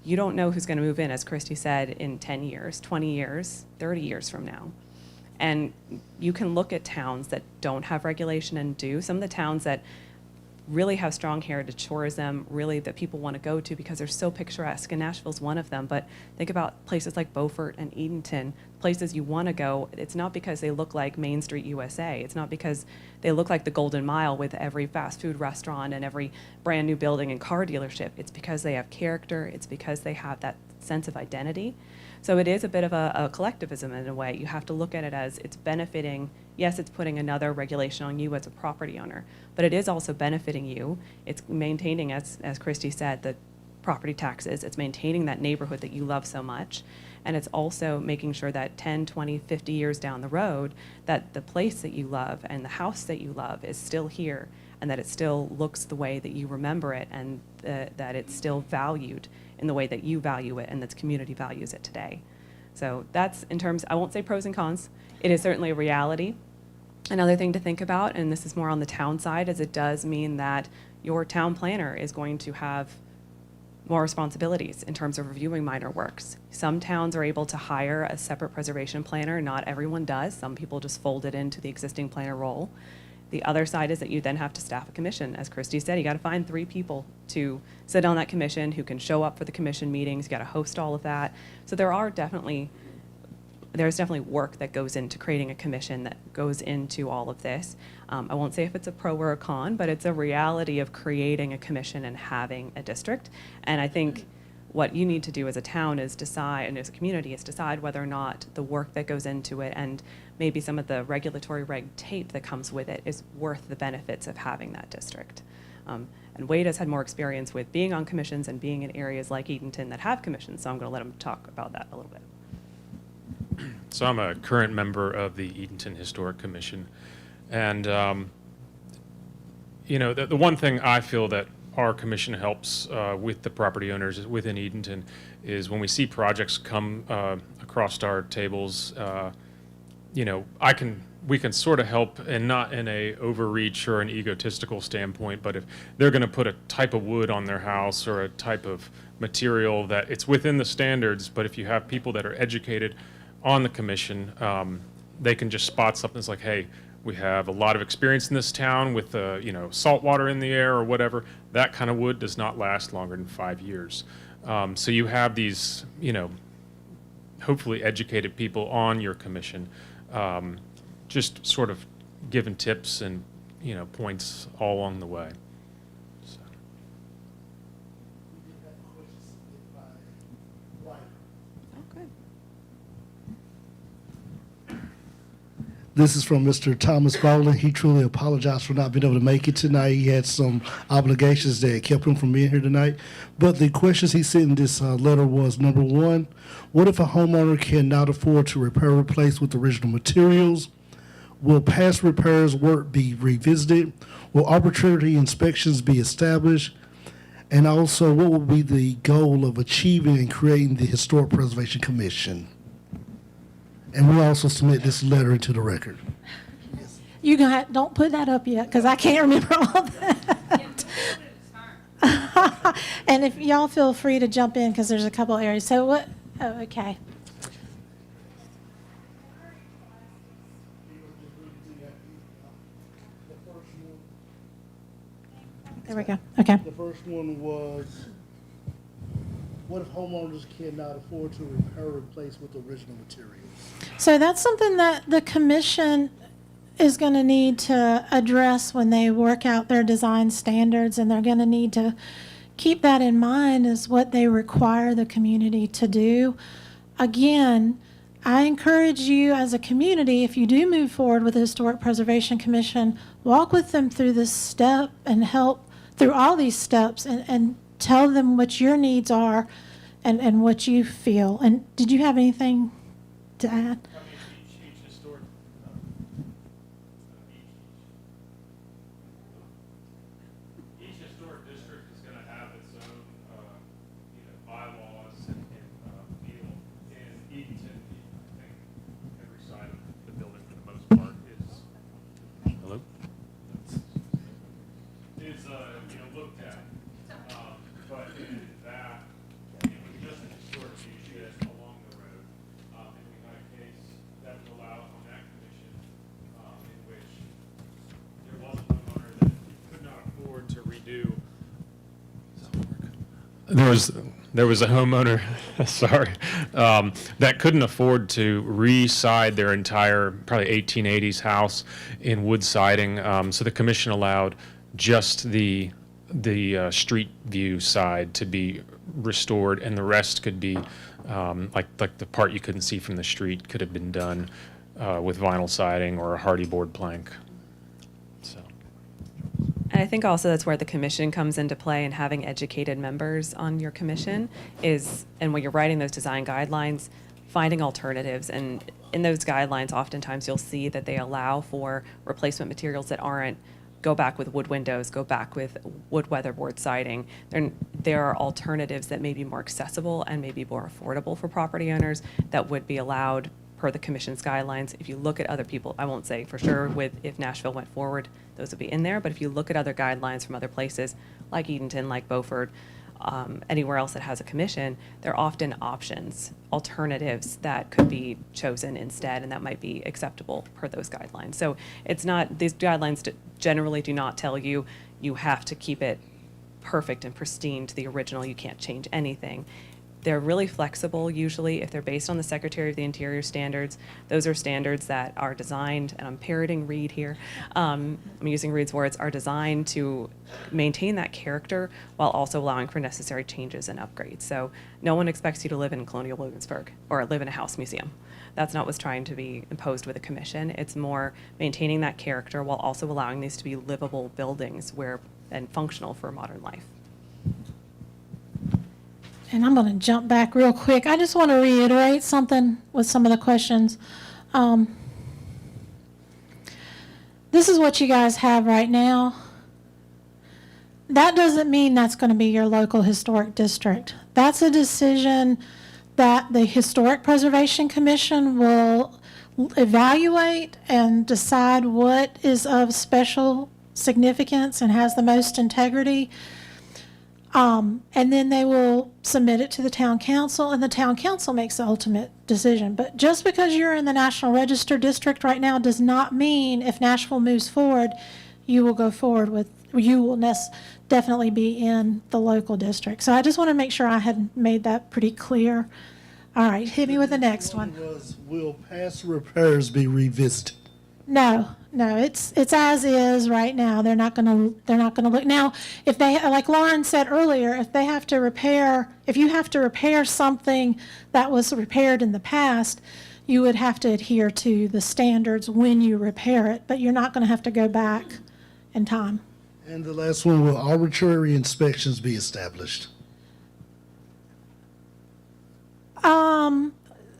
you don't know who's going to move in, as Christy said, in 10 years, 20 years, 30 years from now. And you can look at towns that don't have regulation and do. Some of the towns that really have strong heritage tourism, really that people want to go to because they're so picturesque, and Nashville's one of them. But think about places like Beaufort and Edenton, places you want to go. It's not because they look like Main Street USA. It's not because they look like the Golden Mile with every fast food restaurant and every brand new building and car dealership. It's because they have character. It's because they have that sense of identity. So it is a bit of a collectivism in a way. You have to look at it as it's benefiting. Yes, it's putting another regulation on you as a property owner, but it is also benefiting you. It's maintaining, as Christy said, the property taxes. It's maintaining that neighborhood that you love so much. And it's also making sure that 10, 20, 50 years down the road, that the place that you love and the house that you love is still here, and that it still looks the way that you remember it, and that it's still valued in the way that you value it and that the community values it today. So that's in terms, I won't say pros and cons. It is certainly a reality. Another thing to think about, and this is more on the town side, is it does mean that your town planner is going to have more responsibilities in terms of reviewing minor works. Some towns are able to hire a separate preservation planner. Not everyone does. Some people just fold it into the existing planner role. The other side is that you then have to staff a commission. As Christy said, you got to find 3 people to sit on that commission who can show up for the commission meetings. You got to host all of that. So there are definitely there's definitely work that goes into creating a commission, that goes into all of this. I won't say if it's a pro or a con, but it's a reality of creating a commission and having a district. And I think what you need to do as a town is decide, and as a community, is decide whether or not the work that goes into it and maybe some of the regulatory red tape that comes with it is worth the benefits of having that district. And Wade has had more experience with being on commissions and being in areas like Edenton that have commissions, so I'm going to let him talk about that a little bit. So I'm a current member of the Edenton Historic Commission, and you know, the one thing I feel that our commission helps with the property owners within Edenton is when we see projects come across our tables, you know, we can sort of help, and not in a overreach or an egotistical standpoint, but if they're going to put a type of wood on their house or a type of material that it's within the standards, but if you have people that are educated on the commission, they can just spot something that's like, hey, we have a lot of experience in this town with, you know, salt water in the air or whatever. That kind of wood does not last longer than 5 years. So you have these, you know, hopefully educated people on your commission, just sort of giving tips and, you know, points all along the way. So. Oh, good. This is from Mr. Thomas Bowling. He truly apologized for not being able to make it tonight. He had some obligations that kept him from being here tonight. But the questions he sent in this letter was, number one, what if a homeowner cannot afford to repair or replace with original materials? Will past repairs work be revisited? Will arbitrary inspections be established? And also, what will be the goal of achieving and creating the Historic Preservation Commission? And we'll also submit this letter into the record. You don't put that up yet, because I can't remember all that. And if y'all feel free to jump in, because there's a couple areas. So what, oh, okay. There we go, okay. The first one was, what if homeowners cannot afford to repair or replace with original materials? So that's something that the commission is going to need to address when they work out their design standards, and they're going to need to keep that in mind as what they require the community to do. Again, I encourage you as a community, if you do move forward with the Historic Preservation Commission, walk with them through this step and help through all these steps, and tell them what your needs are and what you feel. And did you have anything to add? I mean, each historic, each historic district is going to have its own, you know, bylaws and feel. In Edenton, I think every side of the building, for the most part, is hello. Is you know, looked at, but in that, it was just an historic view shed along the road. And we had a case that was allowed on that commission, in which there was a homeowner that could not afford to redo. There was a homeowner, sorry, that couldn't afford to re-side their entire, probably 1880s house in wood siding. So the commission allowed just the street view side to be restored, and the rest could be like the part you couldn't see from the street could have been done with vinyl siding or a hardy board plank. So. And I think also that's where the commission comes into play, and having educated members on your commission is, and when you're writing those design guidelines, finding alternatives. And in those guidelines, oftentimes you'll see that they allow for replacement materials that aren't go back with wood windows, go back with wood weatherboard siding. There are alternatives that may be more accessible and maybe more affordable for property owners that would be allowed per the commission's guidelines. If you look at other people, I won't say for sure if Nashville went forward, those would be in there, but if you look at other guidelines from other places like Edenton, like Beaufort, anywhere else that has a commission, there are often options, alternatives that could be chosen instead, and that might be acceptable per those guidelines. So it's not, these guidelines generally do not tell you you have to keep it perfect and pristine to the original, you can't change anything. They're really flexible usually if they're based on the Secretary of the Interior standards. Those are standards that are designed, and I'm parroting Reed here, I'm using Reed's words, are designed to maintain that character while also allowing for necessary changes and upgrades. So no one expects you to live in Colonial Williamsburg or live in a house museum. That's not what's trying to be imposed with a commission. It's more maintaining that character while also allowing these to be livable buildings and functional for modern life. And I'm going to jump back real quick. I just want to reiterate something with some of the questions. This is what you guys have right now. That doesn't mean that's going to be your local historic district. That's a decision that the Historic Preservation Commission will evaluate and decide what is of special significance and has the most integrity. And then they will submit it to the town council, and the town council makes the ultimate decision. But just because you're in the National Register district right now does not mean if Nashville moves forward, you will go forward with, you will definitely be in the local district. So I just want to make sure I had made that pretty clear. All right, hit me with the next one. Will past repairs be revisited? No, it's as is right now. They're not gonna look. Now, if they, like Lauren said earlier, if you have to repair something that was repaired in the past, you would have to adhere to the standards when you repair it, but you're not gonna have to go back in time. And the last one, will arbitrary inspections be established?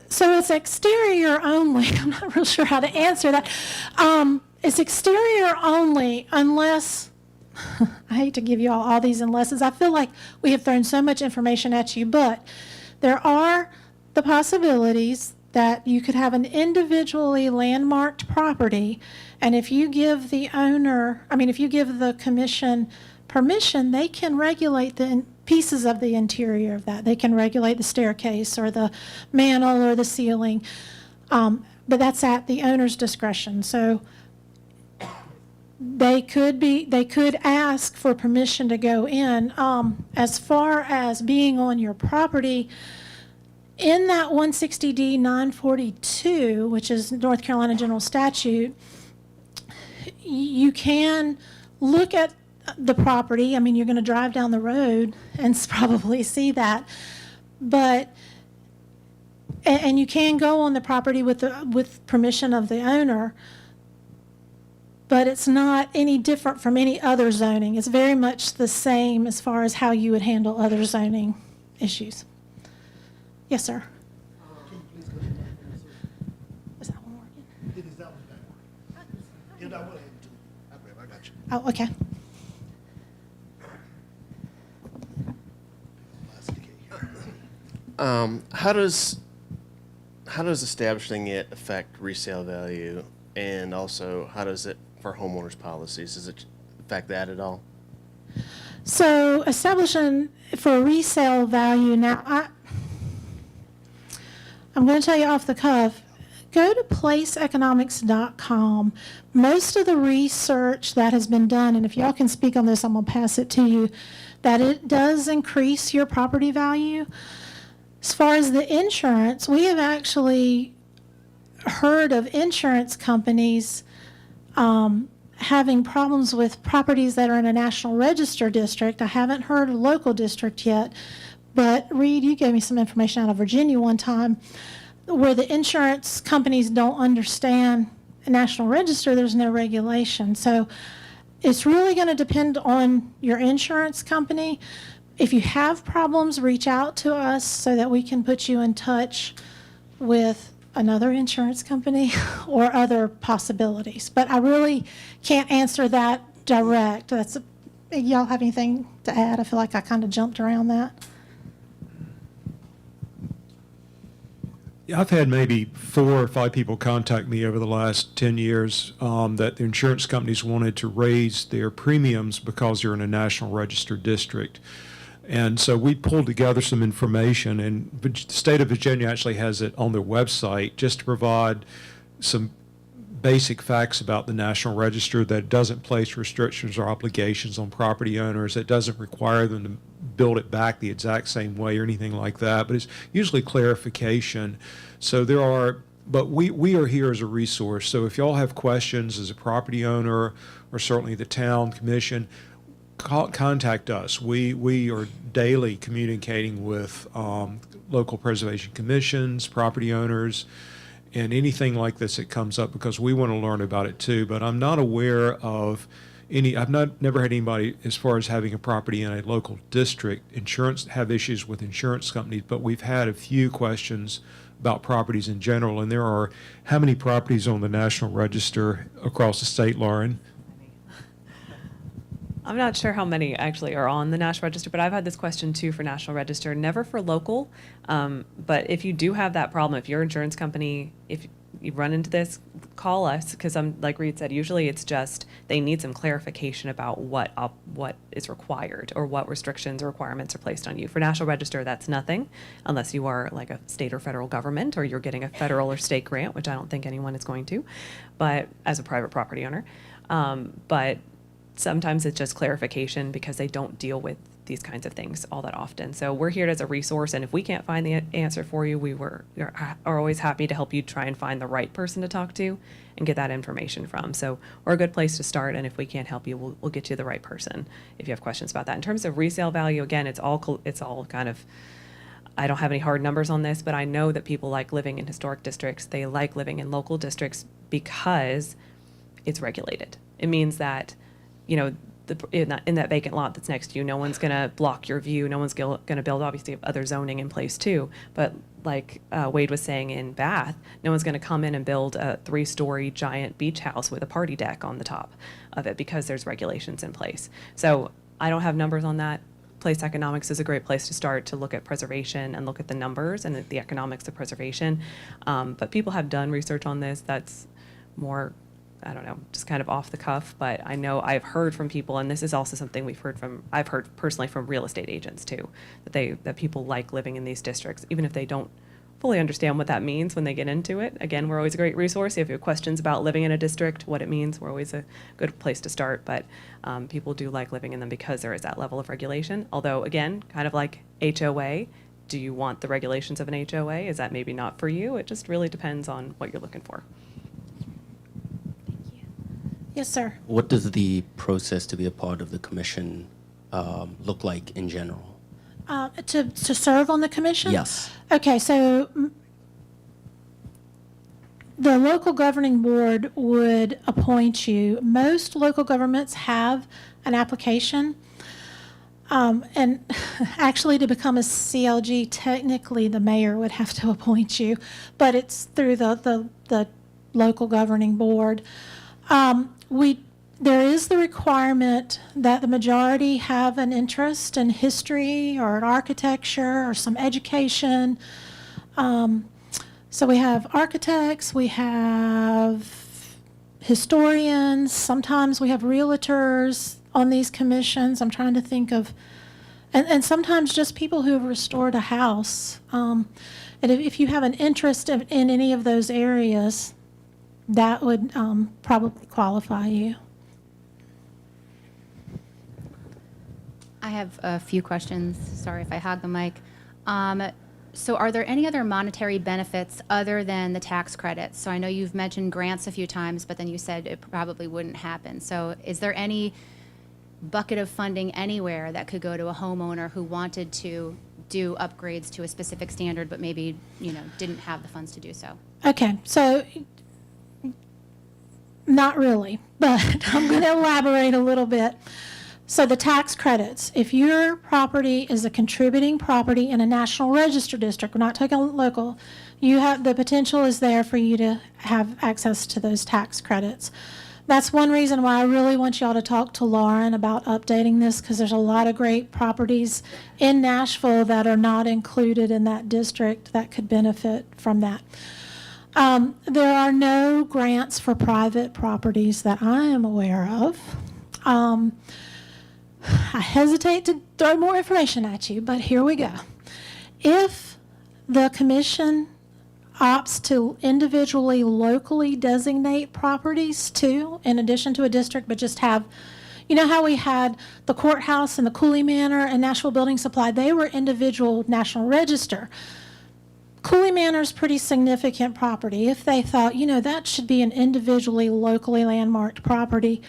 So it's exterior only. I'm not real sure how to answer that. It's exterior only unless, I hate to give you all these unlesses. I feel like we have thrown so much information at you, but there are the possibilities that you could have an individually landmarked property, and if you give the commission permission, they can regulate the pieces of the interior of that. They can regulate the staircase or the mantel or the ceiling, but that's at the owner's discretion. So they could ask for permission to go in. As far as being on your property, in that 160D 942, which is North Carolina General Statute, you can look at the property. I mean, you're going to drive down the road and probably see that, and you can go on the property with permission of the owner, but it's not any different from any other zoning. It's very much the same as far as how you would handle other zoning issues. Yes, sir. Is that one working? It is, that one's back. Yeah, that one. I got you. Oh, okay. How does establishing it affect resale value, and also how does it for homeowners policies? Does it affect that at all? So establishing for resale value, now I'm going to tell you off the cuff, go to placeeconomics.com. Most of the research that has been done, and if y'all can speak on this, I'm going to pass it to you, that it does increase your property value. As far as the insurance, we have actually heard of insurance companies having problems with properties that are in a National Register district. I haven't heard of local district yet, but Reed, you gave me some information out of Virginia one time where the insurance companies don't understand a National Register, there's no regulation. So it's really going to depend on your insurance company. If you have problems, reach out to us so that we can put you in touch with another insurance company or other possibilities. But I really can't answer that direct. Y'all have anything to add? I feel like I kind of jumped around that. Yeah, I've had maybe 4 or 5 people contact me over the last 10 years that the insurance companies wanted to raise their premiums because they're in a National Register district. And so we pulled together some information, and the state of Virginia actually has it on their website just to provide some basic facts about the National Register, that it doesn't place restrictions or obligations on property owners. It doesn't require them to build it back the exact same way or anything like that, but it's usually clarification. So there are, but we are here as a resource. So if y'all have questions as a property owner, or certainly the town commission, contact us. We are daily communicating with local preservation commissions, property owners, and anything like this that comes up, because we want to learn about it too. But I'm not aware of any, never had anybody, as far as having a property in a local district, have issues with insurance companies, but we've had a few questions about properties in general. And there are, how many properties on the National Register across the state, Lauren? I'm not sure how many actually are on the National Register, but I've had this question too for National Register, never for local. But if you do have that problem, if your insurance company, if you run into this, call us, because like Reed said, usually it's just they need some clarification about what is required or what restrictions or requirements are placed on you. For National Register, that's nothing, unless you are like a state or federal government or you're getting a federal or state grant, which I don't think anyone is going to, but as a private property owner. But sometimes it's just clarification because they don't deal with these kinds of things all that often. So we're here as a resource, and if we can't find the answer for you, we are always happy to help you try and find the right person to talk to and get that information from. So we're a good place to start, and if we can't help you, we'll get you the right person if you have questions about that. In terms of resale value, again, it's all kind of, I don't have any hard numbers on this, but I know that people like living in historic districts. They like living in local districts because it's regulated. It means that, you know, in that vacant lot that's next to you, no one's going to block your view. No one's going to build, obviously, other zoning in place too. But like Wade was saying in Bath, no one's going to come in and build a 3-story giant beach house with a party deck on the top of it because there's regulations in place. So I don't have numbers on that. Place economics is a great place to start to look at preservation and look at the numbers and the economics of preservation. But people have done research on this. That's more, I don't know, just kind of off the cuff, but I know I've heard from people, and this is also something I've heard personally from real estate agents too, that people like living in these districts, even if they don't fully understand what that means when they get into it. Again, we're always a great resource. If you have questions about living in a district, what it means, we're always a good place to start, but people do like living in them because there is that level of regulation. Although, again, kind of like HOA, do you want the regulations of an HOA? Is that maybe not for you? It just really depends on what you're looking for. Yes, sir. What does the process to be a part of the commission look like in general? To serve on the commission? Yes. Okay, so the local governing board would appoint you. Most local governments have an application. And actually, to become a CLG, technically the mayor would have to appoint you, but it's through the local governing board. There is the requirement that the majority have an interest in history or in architecture or some education. So we have architects, we have historians, sometimes we have realtors on these commissions. I'm trying to think of, and sometimes just people who have restored a house. And if you have an interest in any of those areas, that would probably qualify you. I have a few questions. Sorry if I hog the mic. So are there any other monetary benefits other than the tax credits? So I know you've mentioned grants a few times, but then you said it probably wouldn't happen. So is there any bucket of funding anywhere that could go to a homeowner who wanted to do upgrades to a specific standard, but maybe, didn't have the funds to do so? Okay, so not really, but I'm going to elaborate a little bit. So the tax credits, if your property is a contributing property in a National Register district, we're not talking local, the potential is there for you to have access to those tax credits. That's one reason why I really want y'all to talk to Lauren about updating this, because there's a lot of great properties in Nashville that are not included in that district that could benefit from that. There are no grants for private properties that I am aware of. I hesitate to throw more information at you, but here we go. If the commission opts to individually, locally designate properties too, in addition to a district, but just have, you know how we had the courthouse and the Cooley Manor and Nashville Building Supply? They were individual National Register. Cooley Manor is pretty significant property. If they thought, you know, that should be an individually, locally landmarked property,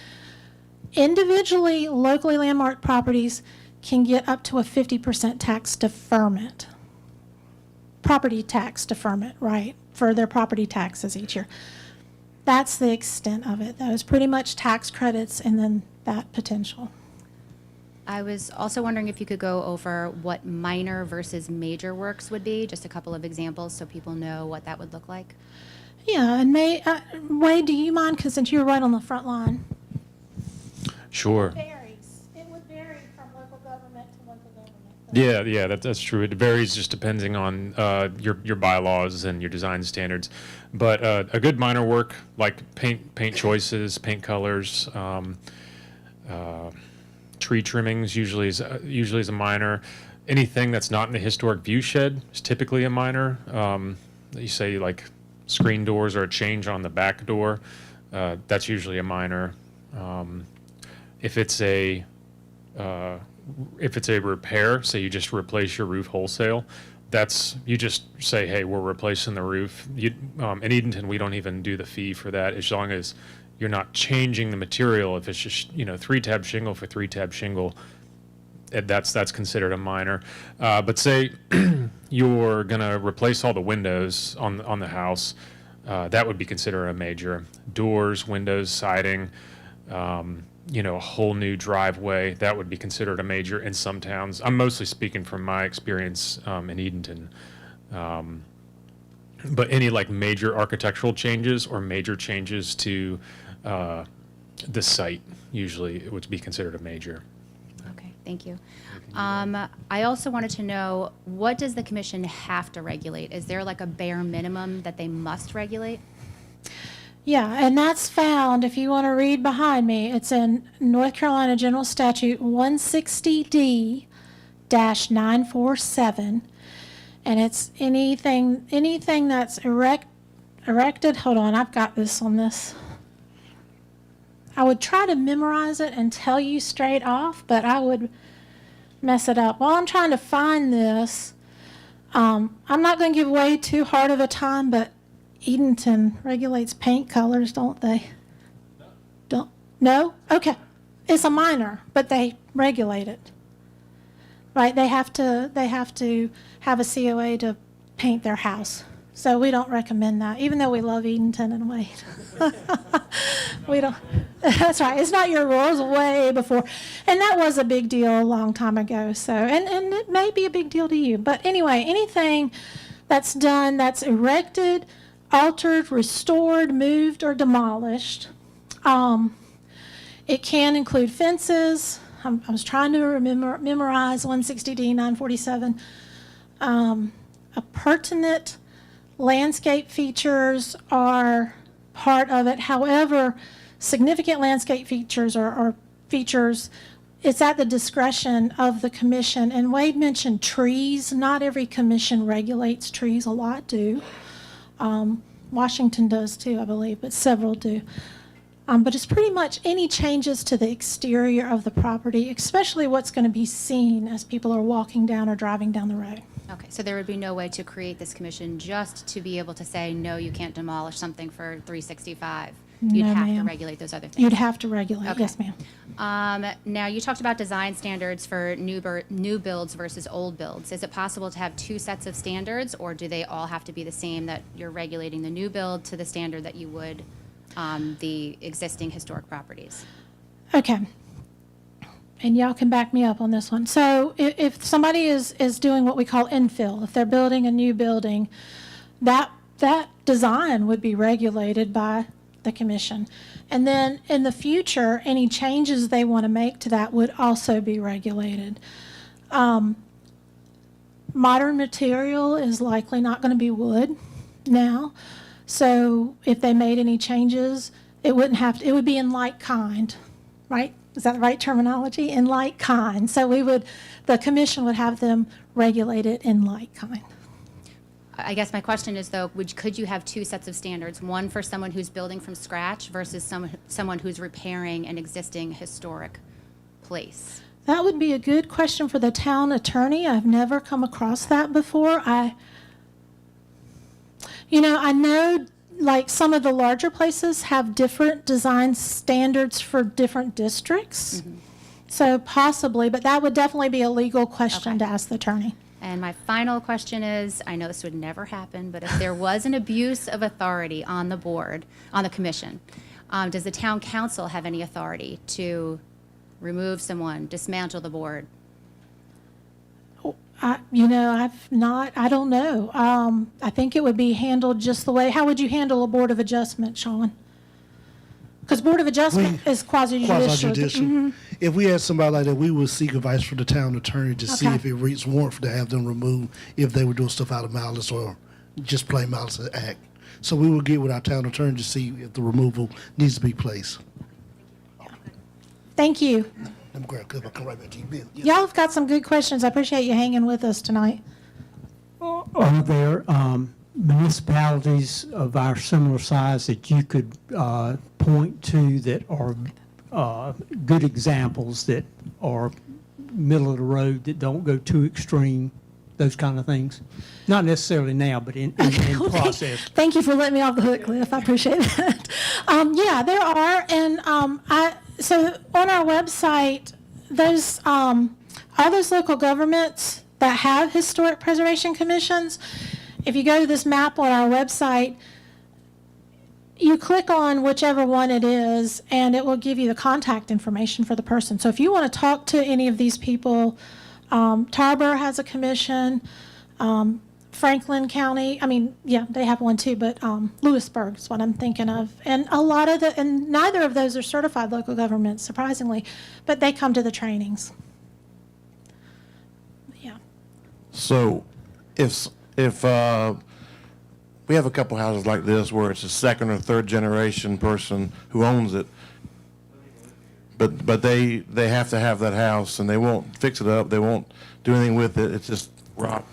individually, locally landmarked properties can get up to a 50% tax deferment. Property tax deferment, right, for their property taxes each year. That's the extent of it. That was pretty much tax credits and then that potential. I was also wondering if you could go over what minor versus major works would be, just a couple of examples so people know what that would look like. Yeah, and Wade, do you mind? Because since you're right on the front line. Sure. It varies. It would vary from local government to local government. Yeah, that's true. It varies just depending on your bylaws and your design standards. But a good minor work like paint choices, paint colors, tree trimmings usually is a minor. Anything that's not in the historic view shed is typically a minor. You say like screen doors or a change on the back door, that's usually a minor. If it's a repair, say you just replace your roof wholesale, you just say, hey, we're replacing the roof. In Edenton, we don't even do the fee for that as long as you're not changing the material. If it's just 3-tab shingle for 3-tab shingle, that's considered a minor. But say you're gonna replace all the windows on the house, that would be considered a major. Doors, windows, siding. A whole new driveway, that would be considered a major in some towns. I'm mostly speaking from my experience in Edenton. But any like major architectural changes or major changes to the site, usually it would be considered a major. Okay, thank you. I also wanted to know, what does the commission have to regulate? Is there like a bare minimum that they must regulate? Yeah, and that's found, if you want to read behind me, it's in North Carolina General Statute 160D-947, and it's anything that's erected. Hold on, I've got this on this. I would try to memorize it and tell you straight off, but I would mess it up. While I'm trying to find this, I'm not going to give away too hard of a time, but Edenton regulates paint colors, don't they? No? Okay. It's a minor, but they regulate it. Right? They have to have a COA to paint their house. So we don't recommend that, even though we love Edenton and Wade. We don't. That's right. It's not your rules way before. And that was a big deal a long time ago. So, and it may be a big deal to you. But anyway, anything that's done, that's erected, altered, restored, moved, or demolished. It can include fences. I was trying to memorize 160D-947. Pertinent landscape features are part of it. However, significant landscape features or features, it's at the discretion of the commission. And Wade mentioned trees. Not every commission regulates trees. A lot do. Washington does too, I believe, but several do. But it's pretty much any changes to the exterior of the property, especially what's going to be seen as people are walking down or driving down the road. Okay, so there would be no way to create this commission just to be able to say, no, you can't demolish something for 365. You'd No, have to ma'am. regulate those other things. You'd have to regulate, Okay. yes, ma'am. Now, you talked about design standards for new builds versus old builds. Is it possible to have two sets of standards, or do they all have to be the same, that you're regulating the new build to the standard that you would the existing historic properties? Okay. And y'all can back me up on this one. So if somebody is doing what we call infill, if they're building a new building, that design would be regulated by the commission. And then in the future, any changes they want to make to that would also be regulated. Modern material is likely not going to be wood now. So if they made any changes, it would be in like kind, right? Is that the right terminology? In like kind. So the commission would have them regulate it in like kind. I guess my question is though, could you have two sets of standards? One for someone who's building from scratch versus someone who's repairing an existing historic place? That would be a good question for the town attorney. I've never come across that before. I know like some of the larger places have different design standards for different districts. So possibly, but that would definitely be a legal question to ask the attorney. And my final question is, I know this would never happen, but if there was an abuse of authority on the board, on the commission, does the town council have any authority to remove someone, dismantle the board? I don't know. I think it would be handled just the way, how would you handle a board of adjustment, Sean? Because board of adjustment is quasi-judicial. Quasi-judicial. If we had somebody like that, we would seek advice from the town attorney to see Okay. if it reached warrant to have them removed if they were doing stuff out of malice or just plain malice act. So we will get with our town attorney to see if the removal needs to be placed. Thank you. I'm glad I'll come right back to you, Bill. Yes. Y'all have got some good questions. I appreciate you hanging with us tonight. Are there municipalities of our similar size that you could point to that are good examples that are middle of the road, that don't go too extreme, those kind of things? Not necessarily now, but in process. Thank you for letting me off the hook, Cliff. I appreciate that. Yeah, there are, and so on our website, those all those local governments that have historic preservation commissions, if you go to this map on our website, you click on whichever one it is, and it will give you the contact information for the person. So if you want to talk to any of these people, Tarboro has a commission, Franklin County, they have one too, but Lewisburg is what I'm thinking of. And a lot of and neither of those are certified local governments, surprisingly, but they come to the trainings. Yeah. So if we have a couple houses like this where it's a second or third generation person who owns it, but they have to have that house and they won't fix it up, they won't do anything with it, it's just rock.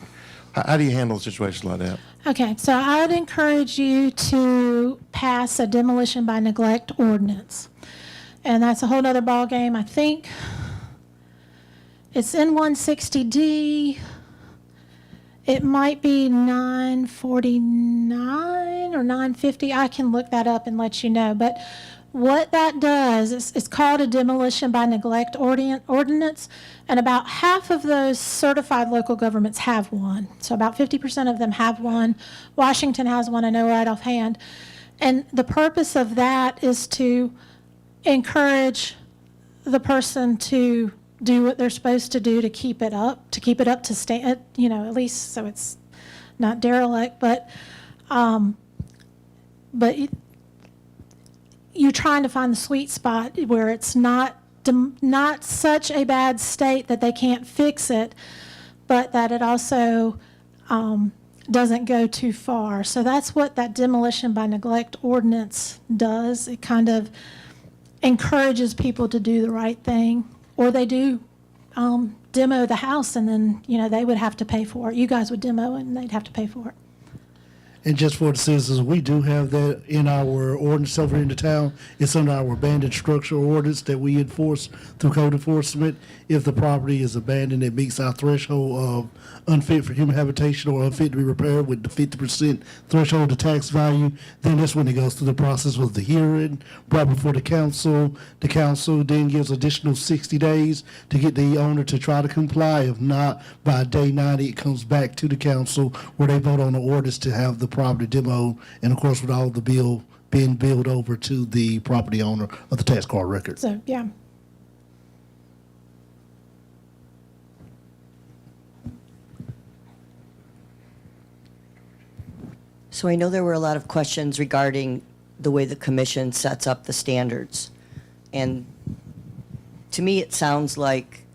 How do you handle a situation like that? Okay, so I would encourage you to pass a demolition by neglect ordinance. And that's a whole nother ballgame. I think it's in 160D. It might be 949 or 950. I can look that up and let you know. But what that does is it's called a demolition by neglect ordinance, and about half of those certified local governments have one. So about 50% of them have one. Washington has one, I know right offhand. And the purpose of that is to encourage the person to do what they're supposed to do to keep it up to stand, at least so it's not derelict, but you're trying to find the sweet spot where it's not such a bad state that they can't fix it, but that it also doesn't go too far. So that's what that demolition by neglect ordinance does. It kind of encourages people to do the right thing, or they do demo the house, and then they would have to pay for it. You guys would demo it, and they'd have to pay for it. And just for the citizens, we do have that in our ordinance over in the town. It's under our abandoned structure ordinance that we enforce through code enforcement. If the property is abandoned, it meets our threshold of unfit for human habitation or unfit to be repaired with the 50% threshold of tax value, then that's when it goes through the process of the hearing, brought before the council. The council then gives additional 60 days to get the owner to try to comply. If not, by day 90, it comes back to the council where they vote on the ordinance to have the property demoed, and of course with all the bill being billed over to the property owner of the tax card record. So, yeah. So I know there were a lot of questions regarding the way the commission sets up the standards. And to me, it sounds like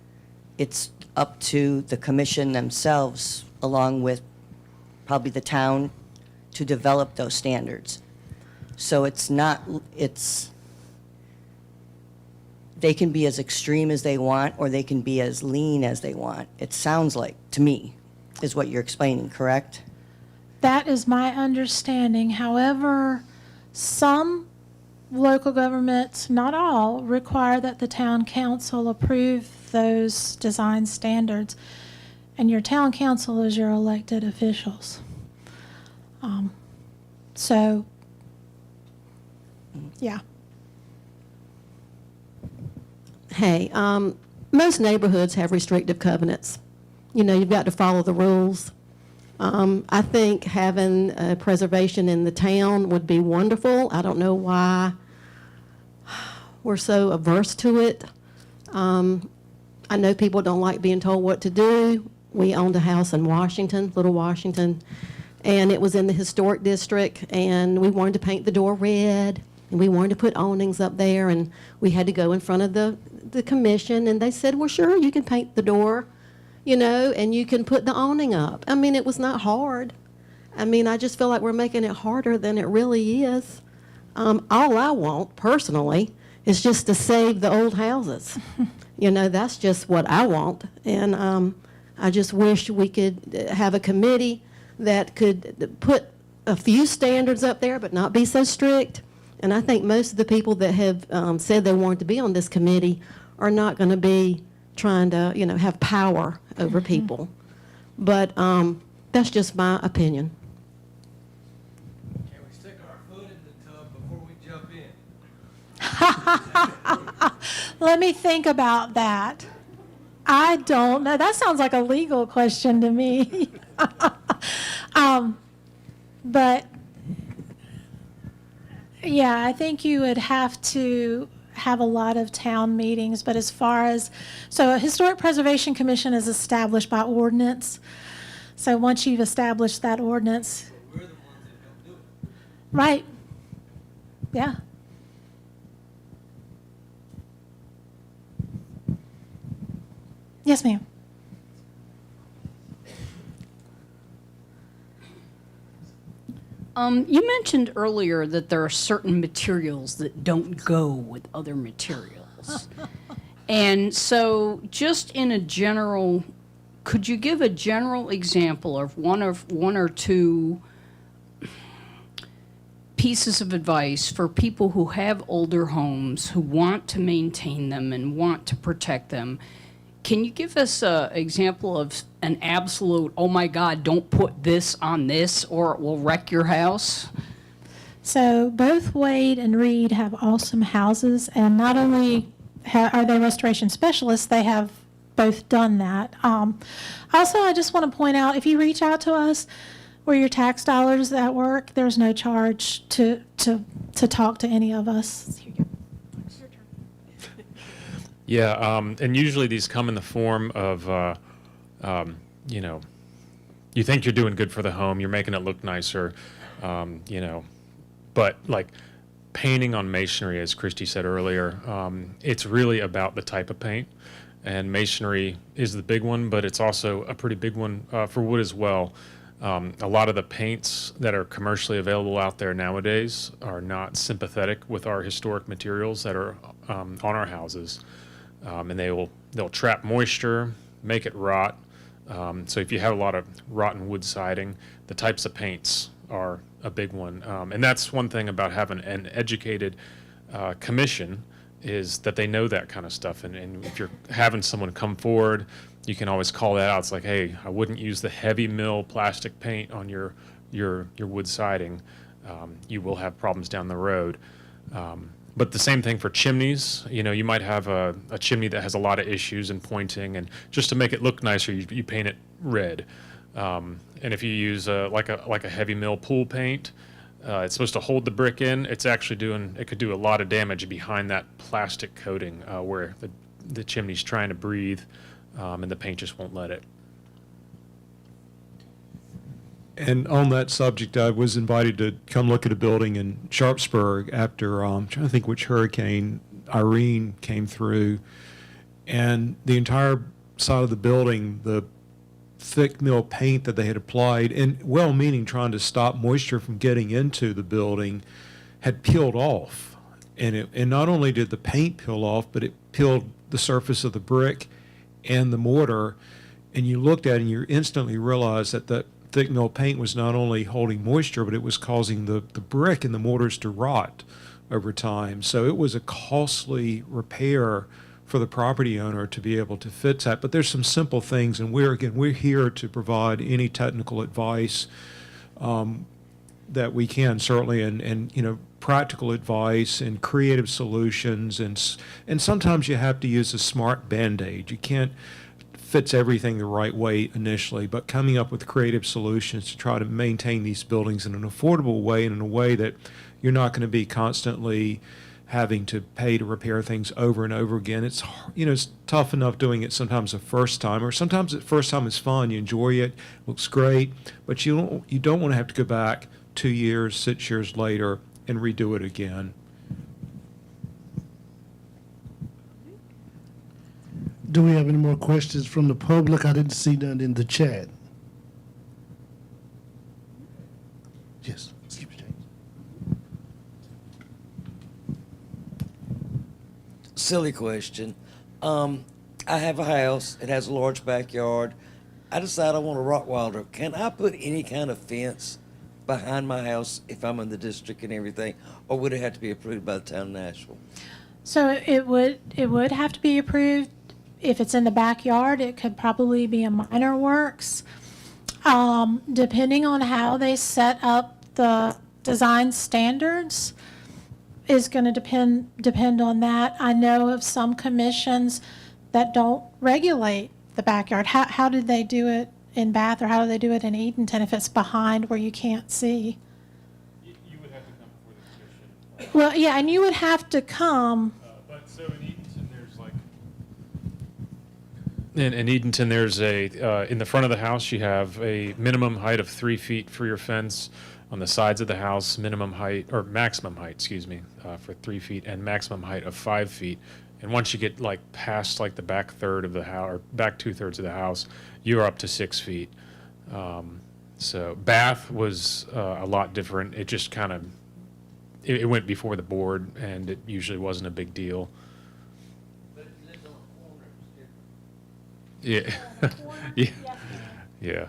it's up to the commission themselves, along with probably the town, to develop those standards. So they can be as extreme as they want, or they can be as lean as they want. It sounds like, to me, is what you're explaining, correct? That is my understanding. However, some local governments, not all, require that the town council approve those design standards. And your town council is your elected officials. So, yeah. Hey, most neighborhoods have restrictive covenants. You know, you've got to follow the rules. I think having preservation in the town would be wonderful. I don't know why we're so averse to it. I know people don't like being told what to do. We owned a house in Washington, Little Washington, and it was in the historic district, and we wanted to paint the door red, and we wanted to put awnings up there, and we had to go in front of the commission, and they said, well, sure, you can paint the door, you know, and you can put the awning up. I mean, it was not hard. I mean, I just feel like we're making it harder than it really is. All I want, personally, is just to save the old houses. You know, that's just what I want. And I just wish we could have a committee that could put a few standards up there, but not be so strict. And I think most of the people that have said they wanted to be on this committee are not going to be trying to, you know, have power over people. But that's just my opinion. Can we stick our foot in the tub before we jump in? Let me think about that. I don't know. That sounds like a legal question to me. But yeah, I think you would have to have a lot of town meetings. But as far as, so a Historic Preservation Commission is established by ordinance. So once you've established that ordinance. We're the ones that don't do it. Right. Yeah. Yes, ma'am. You mentioned earlier that there are certain materials that don't go with other materials. And so just in a general, could you give a general example of one or two pieces of advice for people who have older homes, who want to maintain them and want to protect them? Can you give us an example of an absolute, oh my God, don't put this on this or it will wreck your house? So both Wade and Reed have awesome houses, and not only are they restoration specialists, they have both done that. Also, I just want to point out, if you reach out to us, where your tax dollars at work, there's no charge to talk to any of us. Here you go. Yeah, and usually these come in the form of, you know, you think you're doing good for the home, you're making it look nicer, you know, but like painting on masonry, as Christy said earlier, it's really about the type of paint, and masonry is the big one, but it's also a pretty big one for wood as well. A lot of the paints that are commercially available out there nowadays are not sympathetic with our historic materials that are on our houses. And they'll trap moisture, make it rot. So if you have a lot of rotten wood siding, the types of paints are a big one. And that's one thing about having an educated commission, is that they know that kind of stuff. And if you're having someone come forward, you can always call that out. It's like, hey, I wouldn't use the heavy mill plastic paint on your wood siding. You will have problems down the road. But the same thing for chimneys. You know, you might have a chimney that has a lot of issues and pointing, and just to make it look nicer, you paint it red. And if you use like a heavy mill pool paint, it's supposed to hold the brick in. It's actually it could do a lot of damage behind that plastic coating where the chimney's trying to breathe, and the paint just won't let it. And on that subject, I was invited to come look at a building in Sharpsburg after, I'm trying to think which hurricane, Irene came through. And the entire side of the building, the thick mill paint that they had applied, and well-meaning trying to stop moisture from getting into the building, had peeled off. And not only did the paint peel off, but it peeled the surface of the brick and the mortar. And you looked at it and you instantly realized that thick mill paint was not only holding moisture, but it was causing the brick and the mortars to rot over time. So it was a costly repair for the property owner to be able to fix that. But there's some simple things, and we're here to provide any technical advice that we can, certainly, and practical advice and creative solutions, and sometimes you have to use a smart Band-Aid. You can't fix everything the right way initially, but coming up with creative solutions to try to maintain these buildings in an affordable way and in a way that you're not going to be constantly having to pay to repair things over and over again. It's it's tough enough doing it sometimes the first time, or sometimes the first time is fun. You enjoy it, looks great, but you don't want to have to go back 2 years, 6 years later and redo it again. Do we have any more questions from the public? I didn't see none in the chat. Yes, excuse me, James. Silly question. I have a house. It has a large backyard. I decide I want a Rottweiler. Can I put any kind of fence behind my house if I'm in the district and everything, or would it have to be approved by the town of Nashville? So it would have to be approved. If it's in the backyard, it could probably be a minor works. Depending on how they set up the design standards is going to depend on that. I know of some commissions that don't regulate the backyard. How did they do it in Bath, or how do they do it in Edenton if it's behind where you can't see? You would have to come before the commission. Well, yeah, and you would have to come. But so in Edenton, there's like in Edenton, there's a in the front of the house you have a minimum height of 3 feet for your fence. On the sides of the house, minimum height or maximum height, excuse me, for 3 feet, and maximum height of 5 feet. And once you get like past like the back third of the house, or back 2/3 of the house, you're up to 6 feet. So Bath was a lot different. It just kind of it went before the board, and it usually wasn't a big deal. But if you lived on a corner, it was different. Yeah, yeah.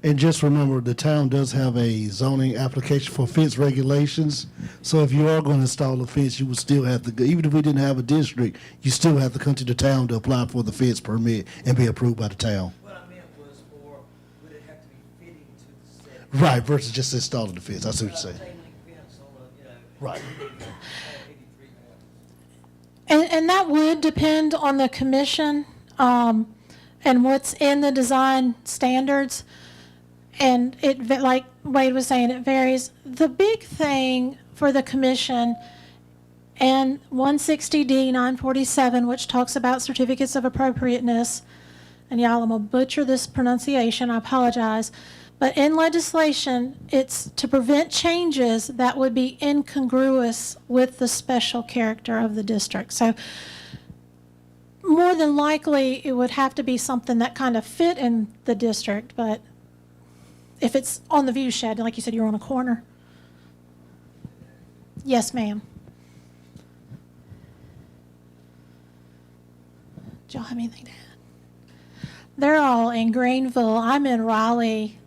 And just remember, the town does have a zoning application for fence regulations. So if you are going to install a fence, you would still have to go, even if we didn't have a district, you still have to come to the town to apply for the fence permit and be approved by the town. What I meant was for, would it have to be fitting to the set? Right, versus just installing the fence. I see what you're saying. Chain link fence on a, Right. 83 pounds. And that would depend on the commission and what's in the design standards. And like Wade was saying, it varies. The big thing for the commission and 160D 947, which talks about certificates of appropriateness, and y'all, I'm going to butcher this pronunciation, I apologize, but in legislation, it's to prevent changes that would be incongruous with the special character of the district. So more than likely, it would have to be something that kind of fit in the district, but if it's on the view shed, like you said, you're on a corner. Yes, ma'am. Do y'all have anything to add? They're all in Greenville. I'm in Raleigh,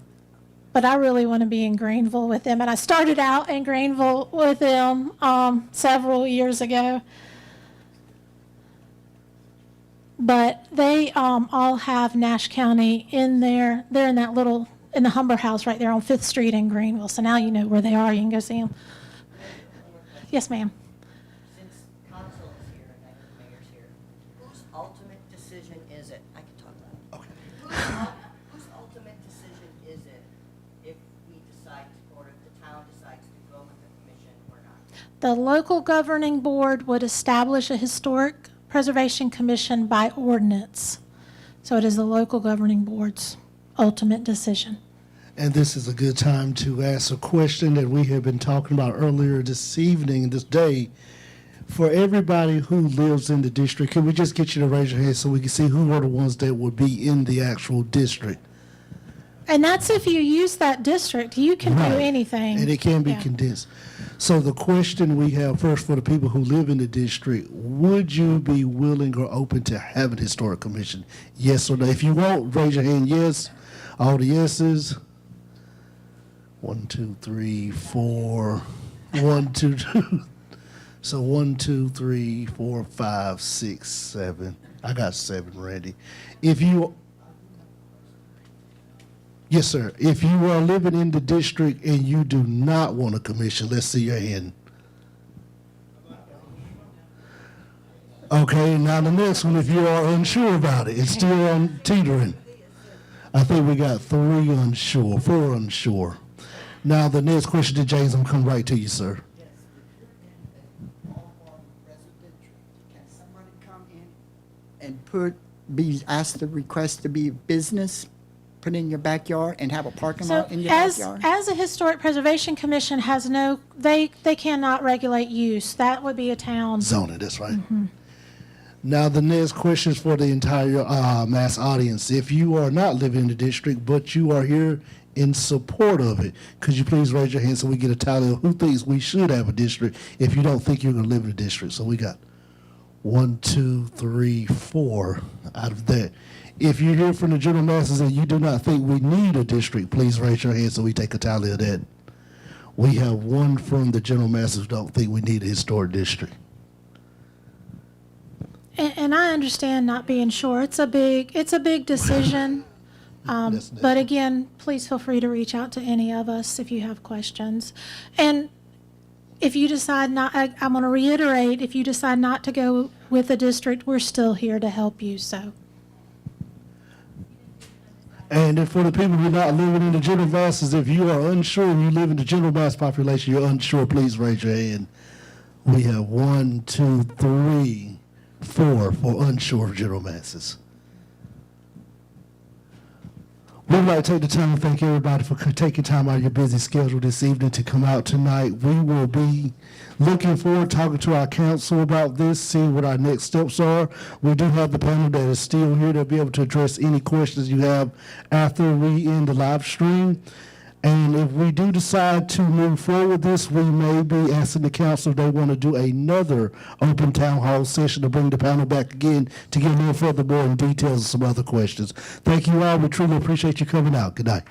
but I really want to be in Greenville with them. And I started out in Greenville with them several years ago. But they all have Nash County in there. They're in that little, in the Humber House right there on 5th Street in Greenville. So now you know where they are. You can go see them. Yes, ma'am. Since council is here and the mayor's here, whose ultimate decision is it? I can talk about it. Okay. Whose ultimate decision is it if we decide, or if the town decides to go with the commission or not? The local governing board would establish a historic preservation commission by ordinance. So it is the local governing board's ultimate decision. And this is a good time to ask a question that we have been talking about earlier this evening, this day. For everybody who lives in the district, can we just get you to raise your hand so we can see who are the ones that would be in the actual district? And that's if you use that district, you can do anything. And it can be Yeah. condensed. So the question we have first for the people who live in the district, would you be willing or open to having a historic commission? Yes or no? If you won't, raise your hand, yes. All the yeses. 1, 2, 3, 4. 1, 2, 2. So 1, 2, 3, 4, 5, 6, 7. I got 7, Randy. If you, yes, sir. If you are living in the district and you do not want a commission, let's see your hand. Okay, now the next one, if you are unsure about it, it's still on teetering. I think we got 3 unsure, 4 unsure. Now the next question to James, I'm coming right to you, sir. Can somebody come in and ask the request to be business, put in your backyard and have a parking So lot in your as, backyard? as a Historic Preservation Commission has no, they cannot regulate use. That would be a town. Zoning, that's right. Now, the next question is for the entire mass audience. If you are not living in the district, but you are here in support of it, could you please raise your hand so we get a tally of who thinks we should have a district if you don't think you're going to live in the district? So we got 1, 2, 3, 4 out of that. If you're here from the general masses and you do not think we need a district, please raise your hand so we take a tally of that. We have 1 from the general masses who don't think we need a historic district. And I understand not being sure. It's a big decision. But again, please feel free to reach out to any of us if you have questions. And if you decide not, I'm going to reiterate, if you decide not to go with the district, we're still here to help you, so. And then for the people who are not living in the general masses, if you are unsure and you live in the general mass population, you're unsure, please raise your hand. We have 1, 2, 3, 4 for unsure general masses. We'd like to take the time to thank everybody for taking time out of your busy schedule this evening to come out tonight. We will be looking forward to talking to our council about this, seeing what our next steps are. We do have the panel that is still here to be able to address any questions you have after we end the live stream. And if we do decide to move forward with this, we may be asking the council if they want to do another open town hall session to bring the panel back again to get a little further more in details and some other questions. Thank you all. We truly appreciate you coming out. Good night.